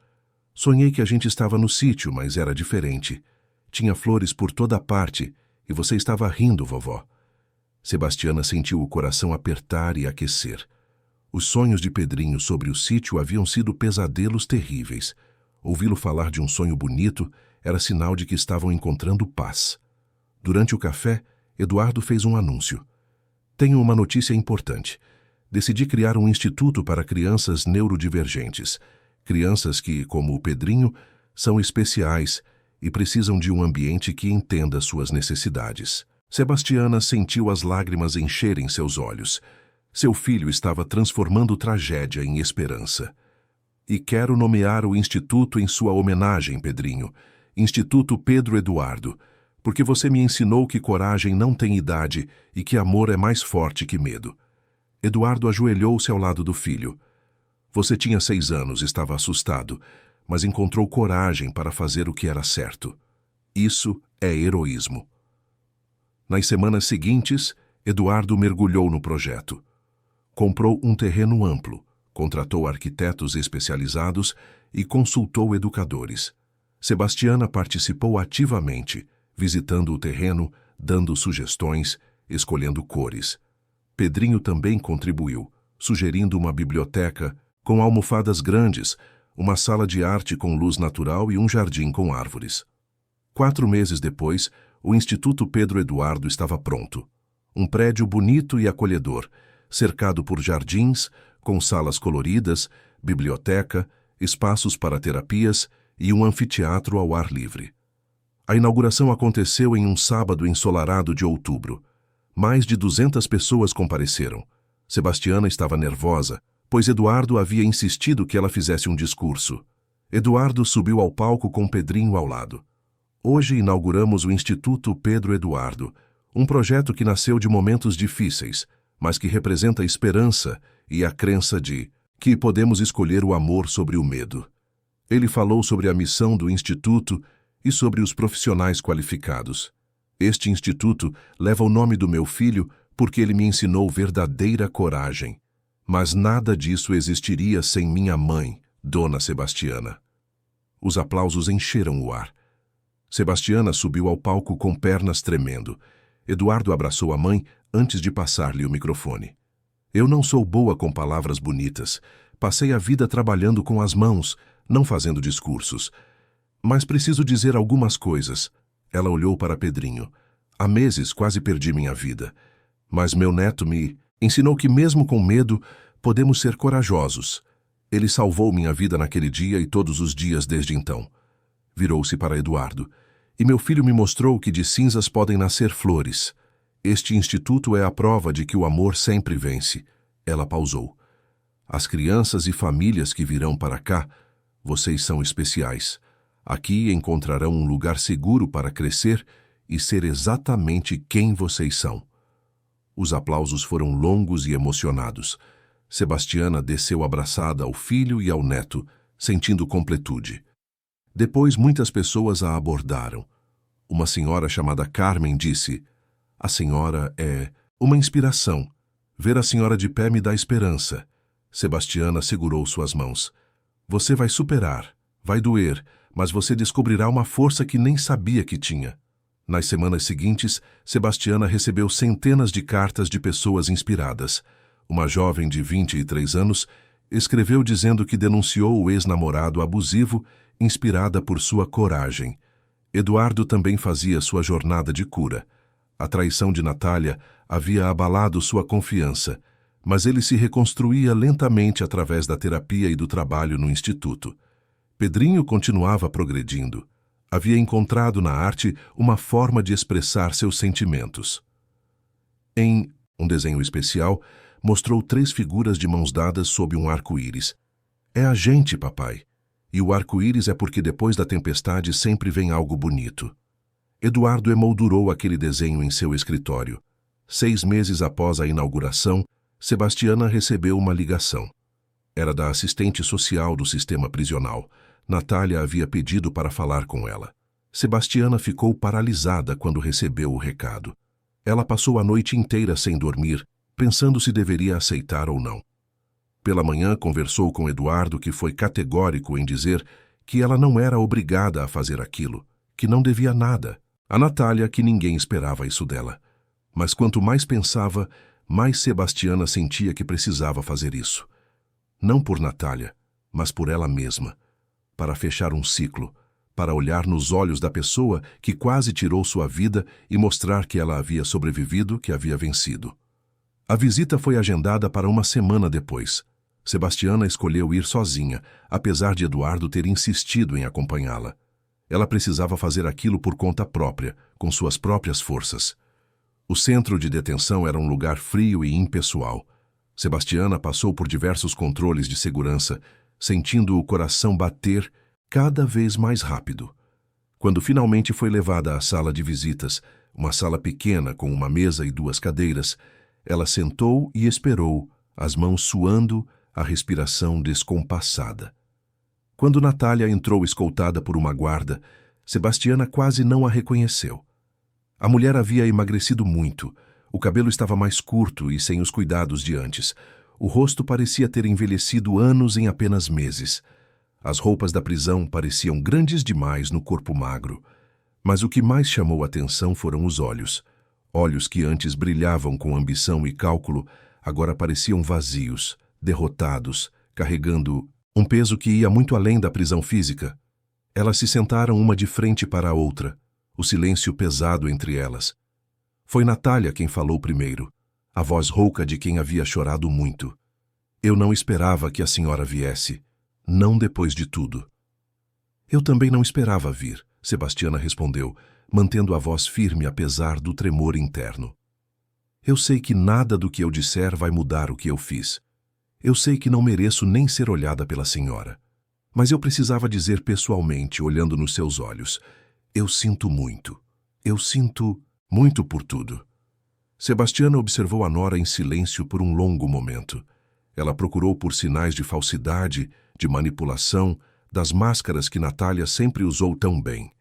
Sonhei que a gente estava no sítio, mas era diferente. Tinha flores por toda parte e você estava rindo, vovó. Sebastiana sentiu o coração apertar e aquecer. Os sonhos de Pedrinho sobre o sítio haviam sido pesadelos terríveis. Ouvi-lo falar de um sonho bonito era sinal de que estavam encontrando paz. Durante o café, Eduardo fez um anúncio. Tenho uma notícia importante. Decidi criar um instituto para crianças neurodivergentes. Crianças que, como o Pedrinho, são especiais e precisam de um ambiente que entenda suas necessidades. Sebastiana sentiu as lágrimas encherem seus olhos. Seu filho estava transformando tragédia em esperança. E quero nomear o instituto em sua homenagem, Pedrinho. Instituto Pedro Eduardo, porque você me ensinou que coragem não tem idade e que amor é mais forte que medo. Eduardo ajoelhou-se ao lado do filho. Você tinha 6 anos, estava assustado, mas encontrou coragem para fazer o que era certo. Isso é heroísmo. Nas semanas seguintes, Eduardo mergulhou no projeto. Comprou um terreno amplo, contratou arquitetos especializados e consultou educadores. Sebastiana participou ativamente, visitando o terreno, dando sugestões, escolhendo cores. Pedrinho também contribuiu, sugerindo uma biblioteca com almofadas grandes, uma sala de arte com luz natural e um jardim com árvores. 4 meses depois, o Instituto Pedro Eduardo estava pronto. Um prédio bonito e acolhedor, cercado por jardins, com salas coloridas, biblioteca, espaços para terapias e um anfiteatro ao ar livre. A inauguração aconteceu em um sábado ensolarado de outubro. Mais de 200 pessoas compareceram. Sebastiana estava nervosa, pois Eduardo havia insistido que ela fizesse um discurso. Eduardo subiu ao palco com Pedrinho ao lado. Hoje inauguramos o Instituto Pedro Eduardo, um projeto que nasceu de momentos difíceis, mas que representa a esperança e a crença de que podemos escolher o amor sobre o medo. Ele falou sobre a missão do Instituto e sobre os profissionais qualificados. Este instituto leva o nome do meu filho porque ele me ensinou verdadeira coragem. Mas nada disso existiria sem minha mãe, Dona Sebastiana. Os aplausos encheram o ar. Sebastiana subiu ao palco com pernas tremendo. Eduardo abraçou a mãe antes de passar-lhe o microfone. Eu não sou boa com palavras bonitas. Passei a vida trabalhando com as mãos, não fazendo discursos. Mas preciso dizer algumas coisas. Ela olhou para Pedrinho. Há meses quase perdi minha vida. Mas meu neto me ensinou que mesmo com medo, podemos ser corajosos. Ele salvou minha vida naquele dia e todos os dias desde então. Virou-se para Eduardo. E meu filho me mostrou que de cinzas podem nascer flores. Este instituto é a prova de que o amor sempre vence. Ela pausou. As crianças e famílias que virão para cá, vocês são especiais. Aqui encontrarão um lugar seguro para crescer e ser exatamente quem vocês são. Os aplausos foram longos e emocionados. Sebastiana desceu abraçada ao filho e ao neto, sentindo completude. Depois muitas pessoas a abordaram. Uma senhora chamada Carmen disse: "A senhora é uma inspiração. Ver a senhora de pé me dá esperança." Sebastiana segurou suas mãos. "Você vai superar. Vai doer, mas você descobrirá uma força que nem sabia que tinha." Nas semanas seguintes, Sebastiana recebeu centenas de cartas de pessoas inspiradas. Uma jovem de 23 anos escreveu dizendo que denunciou o ex-namorado abusivo, inspirada por sua coragem. Eduardo também fazia sua jornada de cura. A traição de Natália havia abalado sua confiança, mas ele se reconstruía lentamente através da terapia e do trabalho no instituto. Pedrinho continuava progredindo. Havia encontrado na arte uma forma de expressar seus sentimentos. Em um desenho especial, mostrou 3 figuras de mãos dadas sob um arco-íris. "É a gente, papai. E o arco-íris é porque depois da tempestade sempre vem algo bonito." Eduardo emoldurou aquele desenho em seu escritório. 6 meses após a inauguração, Sebastiana recebeu uma ligação. Era da assistente social do sistema prisional. Natália havia pedido para falar com ela. Sebastiana ficou paralisada quando recebeu o recado. Ela passou a noite inteira sem dormir, pensando se deveria aceitar ou não. Pela manhã conversou com Eduardo, que foi categórico em dizer que ela não era obrigada a fazer aquilo, que não devia nada. A Natália, que ninguém esperava isso dela. Mas quanto mais pensava, mais Sebastiana sentia que precisava fazer isso. Não por Natália, mas por ela mesma. Para fechar um ciclo, para olhar nos olhos da pessoa que quase tirou sua vida e mostrar que ela havia sobrevivido, que havia vencido. A visita foi agendada para uma semana depois. Sebastiana escolheu ir sozinha, apesar de Eduardo ter insistido em acompanhá-la. Ela precisava fazer aquilo por conta própria, com suas próprias forças. O centro de detenção era um lugar frio e impessoal. Sebastiana passou por diversos controles de segurança, sentindo o coração bater cada vez mais rápido. Quando finalmente foi levada à sala de visitas, uma sala pequena com uma mesa e 2 cadeiras, ela sentou e esperou, as mãos suando, a respiração descompassada. Quando Natália entrou escoltada por uma guarda, Sebastiana quase não a reconheceu. A mulher havia emagrecido muito, o cabelo estava mais curto e sem os cuidados de antes. O rosto parecia ter envelhecido anos em apenas meses. As roupas da prisão pareciam grandes demais no corpo magro. Mas o que mais chamou a atenção foram os olhos. Olhos que antes brilhavam com ambição e cálculo, agora pareciam vazios, derrotados, carregando um peso que ia muito além da prisão física. Elas se sentaram uma de frente para a outra, o silêncio pesado entre elas. Foi Natália quem falou primeiro, a voz rouca de quem havia chorado muito. "Eu não esperava que a senhora viesse, não depois de tudo." "Eu também não esperava vir," Sebastiana respondeu, mantendo a voz firme apesar do tremor interno. "Eu sei que nada do que eu disser vai mudar o que eu fiz. Eu sei que não mereço nem ser olhada pela senhora. Mas eu precisava dizer pessoalmente, olhando nos seus olhos, eu sinto muito. Eu sinto muito por tudo." Sebastiana observou a nora em silêncio por um longo momento. Ela procurou por sinais de falsidade, de manipulação, das máscaras que Natália sempre usou tão bem.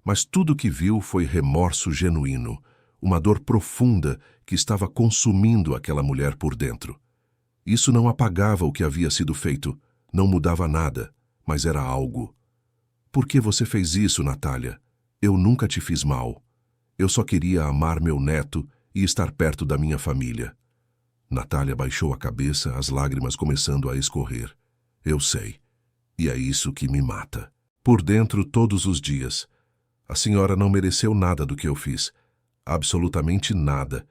Mas tudo o que viu foi remorso genuíno, uma dor profunda que estava consumindo aquela mulher por dentro. Isso não apagava o que havia sido feito, não mudava nada, mas era algo. "Por que você fez isso, Natália? Eu nunca te fiz mal. Eu só queria amar meu neto e estar perto da minha família." Natália baixou a cabeça, as lágrimas começando a escorrer. "Eu sei. E é isso que me mata. Por dentro todos os dias. A senhora não mereceu nada do que eu fiz. Absolutamente nada.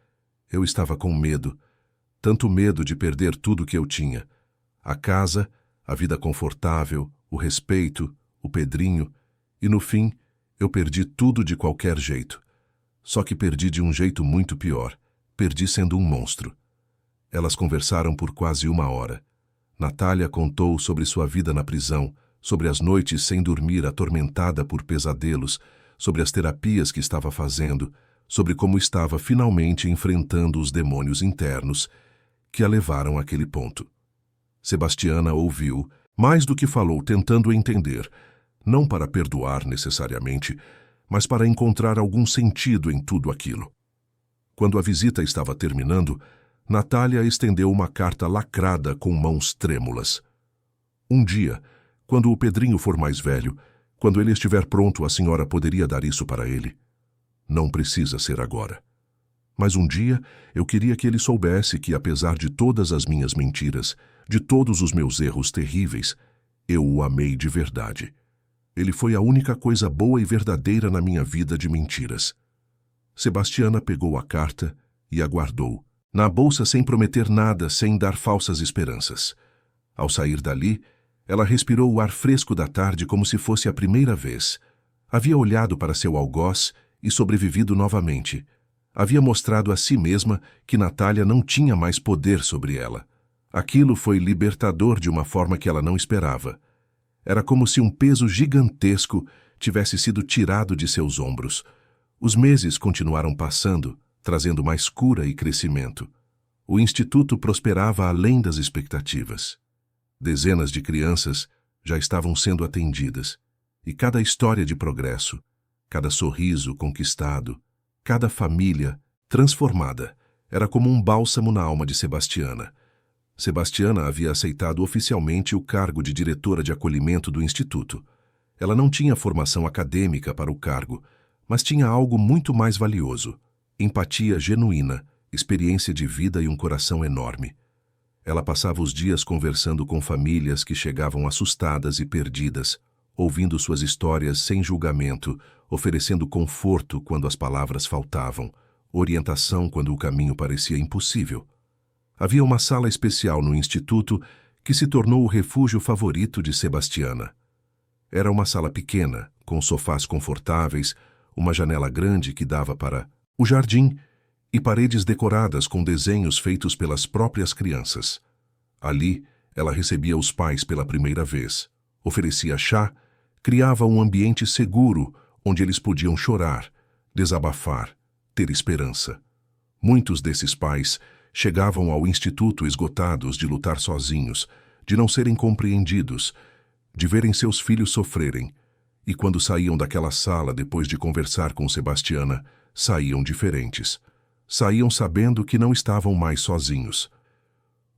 Eu estava com medo. Tanto medo de perder tudo que eu tinha. A casa, a vida confortável, o respeito, o Pedrinho. E no fim, eu perdi tudo de qualquer jeito. Só que perdi de um jeito muito pior. Perdi sendo um monstro." Elas conversaram por quase 1 hora. Natália contou sobre sua vida na prisão, sobre as noites sem dormir atormentada por pesadelos, sobre as terapias que estava fazendo, sobre como estava finalmente enfrentando os demônios internos que a levaram àquele ponto. Sebastiana ouviu, Mais do que falou, tentando entender, não para perdoar necessariamente, mas para encontrar algum sentido em tudo aquilo. Quando a visita estava terminando, Natália estendeu uma carta lacrada com mãos trêmulas. Um dia, quando o Pedrinho for mais velho, quando ele estiver pronto, a senhora poderia dar isso para ele. Não precisa ser agora. Mas um dia eu queria que ele soubesse que, apesar de todas as minhas mentiras, de todos os meus erros terríveis, eu o amei de verdade. Ele foi a única coisa boa e verdadeira na minha vida de mentiras. Sebastiana pegou a carta e a guardou, na bolsa, sem prometer nada, sem dar falsas esperanças. Ao sair dali, ela respirou o ar fresco da tarde como se fosse a primeira vez. Havia olhado para seu algoz e sobrevivido novamente. Havia mostrado a si mesma que Natália não tinha mais poder sobre ela. Aquilo foi libertador de uma forma que ela não esperava. Era como se um peso gigantesco tivesse sido tirado de seus ombros. Os meses continuaram passando, trazendo mais cura e crescimento. O instituto prosperava além das expectativas. Dezenas de crianças já estavam sendo atendidas, e cada história de progresso, cada sorriso conquistado, cada família transformada, era como um bálsamo na alma de Sebastiana. Sebastiana havia aceitado oficialmente o cargo de diretora de acolhimento do instituto. Ela não tinha formação acadêmica para o cargo, mas tinha algo muito mais valioso: empatia genuína, experiência de vida e um coração enorme. Ela passava os dias conversando com famílias que chegavam assustadas e perdidas, ouvindo suas histórias sem julgamento, oferecendo conforto quando as palavras faltavam, orientação quando o caminho parecia impossível. Havia uma sala especial no instituto que se tornou o refúgio favorito de Sebastiana. Era uma sala pequena, com sofás confortáveis, uma janela grande que dava para o jardim e paredes decoradas com desenhos feitos pelas próprias crianças. Ali, ela recebia os pais pela primeira vez, oferecia chá, criava um ambiente seguro onde eles podiam chorar, desabafar, ter esperança. Muitos desses pais chegavam ao instituto esgotados de lutar sozinhos, de não serem compreendidos, de verem seus filhos sofrerem, e quando saíam daquela sala depois de conversar com Sebastiana, saíam diferentes. Saíam sabendo que não estavam mais sozinhos.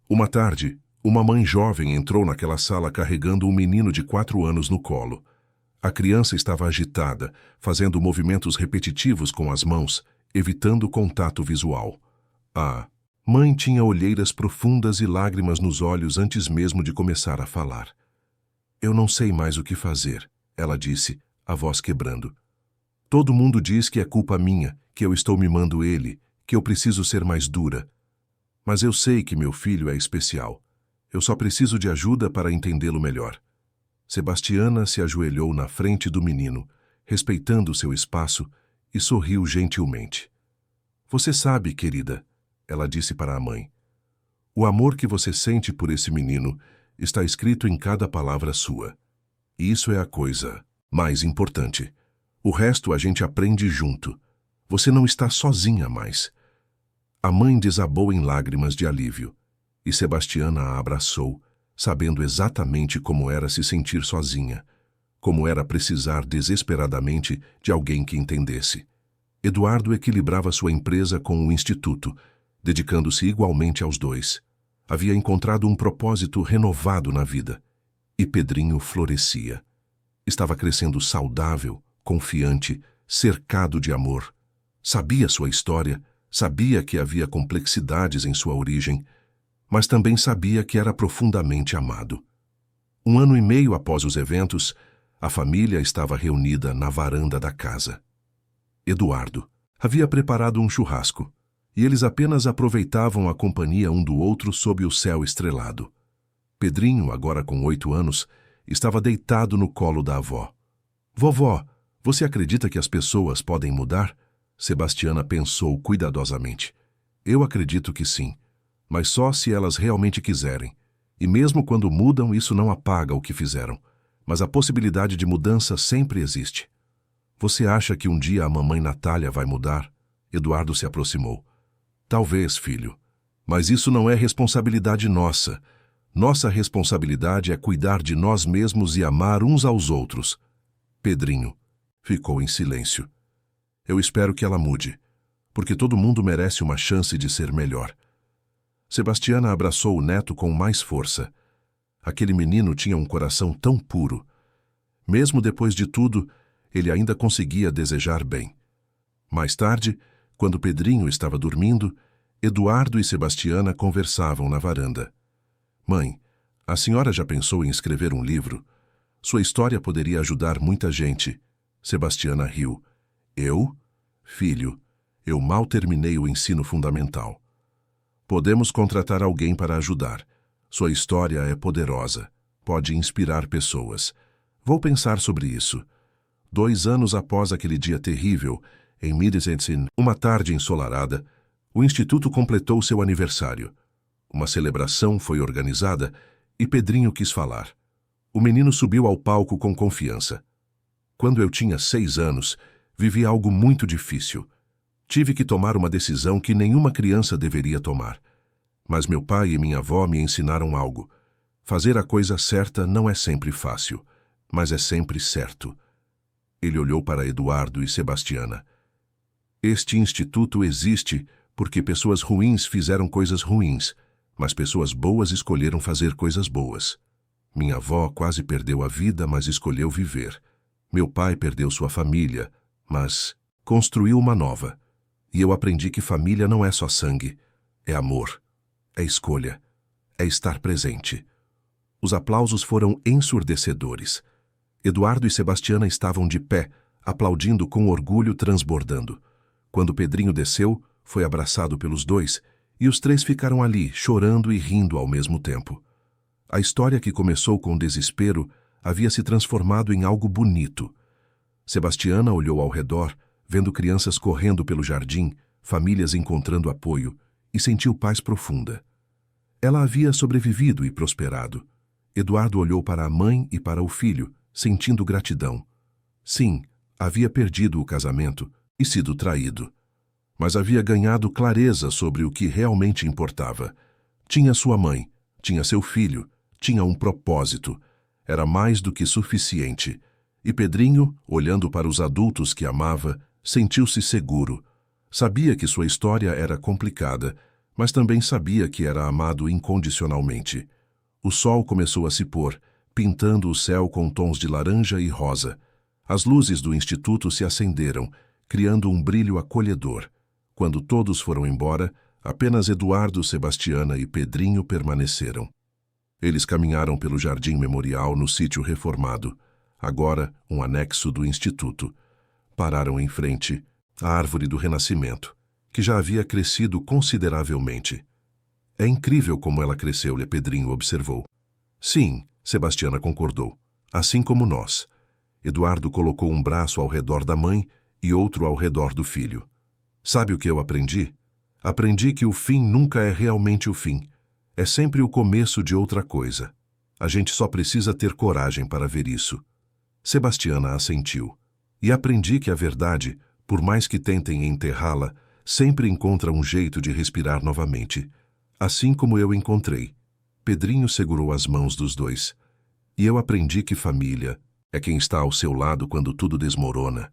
Uma tarde, uma mãe jovem entrou naquela sala carregando um menino de 4 anos no colo. A criança estava agitada, fazendo movimentos repetitivos com as mãos, evitando contato visual. A mãe tinha olheiras profundas e lágrimas nos olhos antes mesmo de começar a falar. "Eu não sei mais o que fazer", ela disse, a voz quebrando. "Todo mundo diz que é culpa minha, que eu estou mimando ele, que eu preciso ser mais dura. Mas eu sei que meu filho é especial. Eu só preciso de ajuda para entendê-lo melhor." Sebastiana se ajoelhou na frente do menino, respeitando seu espaço, e sorriu gentilmente. "Você sabe, querida", ela disse para a mãe, "o amor que você sente por esse menino está escrito em cada palavra sua. E isso é a coisa mais importante. O resto a gente aprende junto. Você não está sozinha mais." A mãe desabou em lágrimas de alívio, e Sebastiana a abraçou, sabendo exatamente como era se sentir sozinha, como era precisar desesperadamente de alguém que entendesse. Eduardo equilibrava sua empresa com o instituto, dedicando-se igualmente aos dois. Havia encontrado um propósito renovado na vida, e Pedrinho florescia. Estava crescendo saudável, confiante, cercado de amor. Sabia sua história, sabia que havia complexidades em sua origem, mas também sabia que era profundamente amado. 1 ano e meio após os eventos, a família estava reunida na varanda da casa. Eduardo havia preparado um churrasco, e eles apenas aproveitavam a companhia um do outro sob o céu estrelado. Pedrinho, agora com 8 anos, estava deitado no colo da avó. "Vovó, você acredita que as pessoas podem mudar?" Sebastiana pensou cuidadosamente. "Eu acredito que sim, mas só se elas realmente quiserem. E mesmo quando mudam, isso não apaga o que fizeram. Mas a possibilidade de mudança sempre existe." "Você acha que um dia a mamãe Natália vai mudar?" Eduardo se aproximou. "Talvez, filho. Mas isso não é responsabilidade nossa. Nossa responsabilidade é cuidar de nós mesmos e amar uns aos outros. Pedrinho ficou em silêncio. Eu espero que ela mude, porque todo mundo merece uma chance de ser melhor. Sebastiana abraçou o neto com mais força. Aquele menino tinha um coração tão puro. Mesmo depois de tudo, ele ainda conseguia desejar bem. Mais tarde, quando Pedrinho estava dormindo, Eduardo e Sebastiana conversavam na varanda. Mãe, a senhora já pensou em escrever um livro? Sua história poderia ajudar muita gente. Sebastiana riu. Eu? Filho, eu mal terminei o ensino fundamental. Podemos contratar alguém para ajudar. Sua história é poderosa. Pode inspirar pessoas. Vou pensar sobre isso. 2 anos após aquele dia terrível, em Middelsen, uma tarde ensolarada, o Instituto completou seu aniversário. Uma celebração foi organizada e Pedrinho quis falar. O menino subiu ao palco com confiança. Quando eu tinha 6 anos, vivi algo muito difícil. Tive que tomar uma decisão que nenhuma criança deveria tomar. Mas meu pai e minha avó me ensinaram algo. Fazer a coisa certa não é sempre fácil, mas é sempre certo. Ele olhou para Eduardo e Sebastiana. Este instituto existe porque pessoas ruins fizeram coisas ruins, mas pessoas boas escolheram fazer coisas boas. Minha avó quase perdeu a vida, mas escolheu viver. Meu pai perdeu sua família, mas construiu uma nova. E eu aprendi que família não é só sangue, é amor, é escolha, é estar presente. Os aplausos foram ensurdecedores. Eduardo e Sebastiana estavam de pé, aplaudindo com orgulho transbordando. Quando Pedrinho desceu, foi abraçado pelos dois, e os 3 ficaram ali, chorando e rindo ao mesmo tempo. A história que começou com desespero havia se transformado em algo bonito. Sebastiana olhou ao redor, vendo crianças correndo pelo jardim, famílias encontrando apoio, e sentiu paz profunda. Ela havia sobrevivido e prosperado. Eduardo olhou para a mãe e para o filho, sentindo gratidão. Sim, havia perdido o casamento e sido traído. Mas havia ganhado clareza sobre o que realmente importava. Tinha sua mãe, tinha seu filho, tinha um propósito. Era mais do que suficiente. E Pedrinho, olhando para os adultos que amava, sentiu-se seguro. Sabia que sua história era complicada, mas também sabia que era amado incondicionalmente. O sol começou a se pôr, pintando o céu com tons de laranja e rosa. As luzes do instituto se acenderam, criando um brilho acolhedor. Quando todos foram embora, apenas Eduardo, Sebastiana e Pedrinho permaneceram. Eles caminharam pelo jardim memorial no sítio reformado, agora um anexo do instituto. Pararam em frente à árvore do Renascimento, que já havia crescido consideravelmente. É incrível como ela cresceu, Pedrinho observou. Sim, Sebastiana concordou, assim como nós. Eduardo colocou um braço ao redor da mãe e outro ao redor do filho. Sabe o que eu aprendi? Aprendi que o fim nunca é realmente o fim. É sempre o começo de outra coisa. A gente só precisa ter coragem para ver isso. Sebastiana assentiu. E aprendi que a verdade, por mais que tentem enterrá-la, sempre encontra um jeito de respirar novamente. Assim como eu encontrei. Pedrinho segurou as mãos dos dois. E eu aprendi que família é quem está ao seu lado quando tudo desmorona.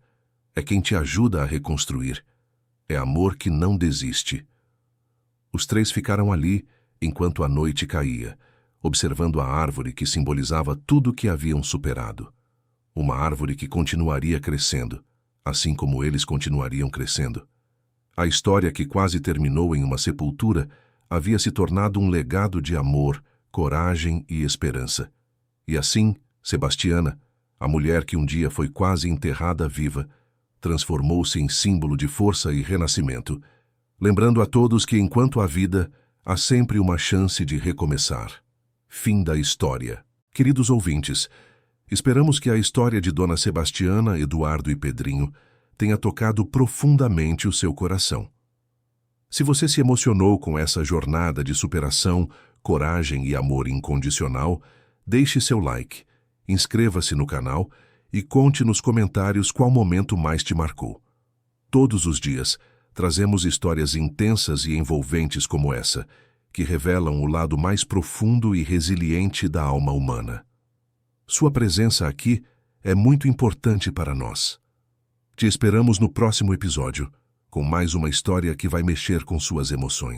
É quem te ajuda a reconstruir. É amor que não desiste. Os 3 ficaram ali enquanto a noite caía, observando a árvore que simbolizava tudo que haviam superado. Uma árvore que continuaria crescendo, assim como eles continuariam crescendo. A história que quase terminou em uma sepultura havia se tornado um legado de amor, coragem e esperança. E assim, Sebastiana, a mulher que um dia foi quase enterrada viva, transformou-se em símbolo de força e renascimento, lembrando a todos que enquanto há vida, há sempre uma chance de recomeçar. Fim da história. Queridos ouvintes, esperamos que a história de Dona Sebastiana, Eduardo e Pedrinho tenha tocado profundamente o seu coração. Se você se emocionou com essa jornada de superação, coragem e amor incondicional, deixe seu like, inscreva-se no canal e conte nos comentários qual momento mais te marcou. Todos os dias, trazemos histórias intensas e envolventes como essa, que revelam o lado mais profundo e resiliente da alma humana. Sua presença aqui é muito importante para nós. Te esperamos no próximo episódio, com mais uma história que vai mexer com suas emoções.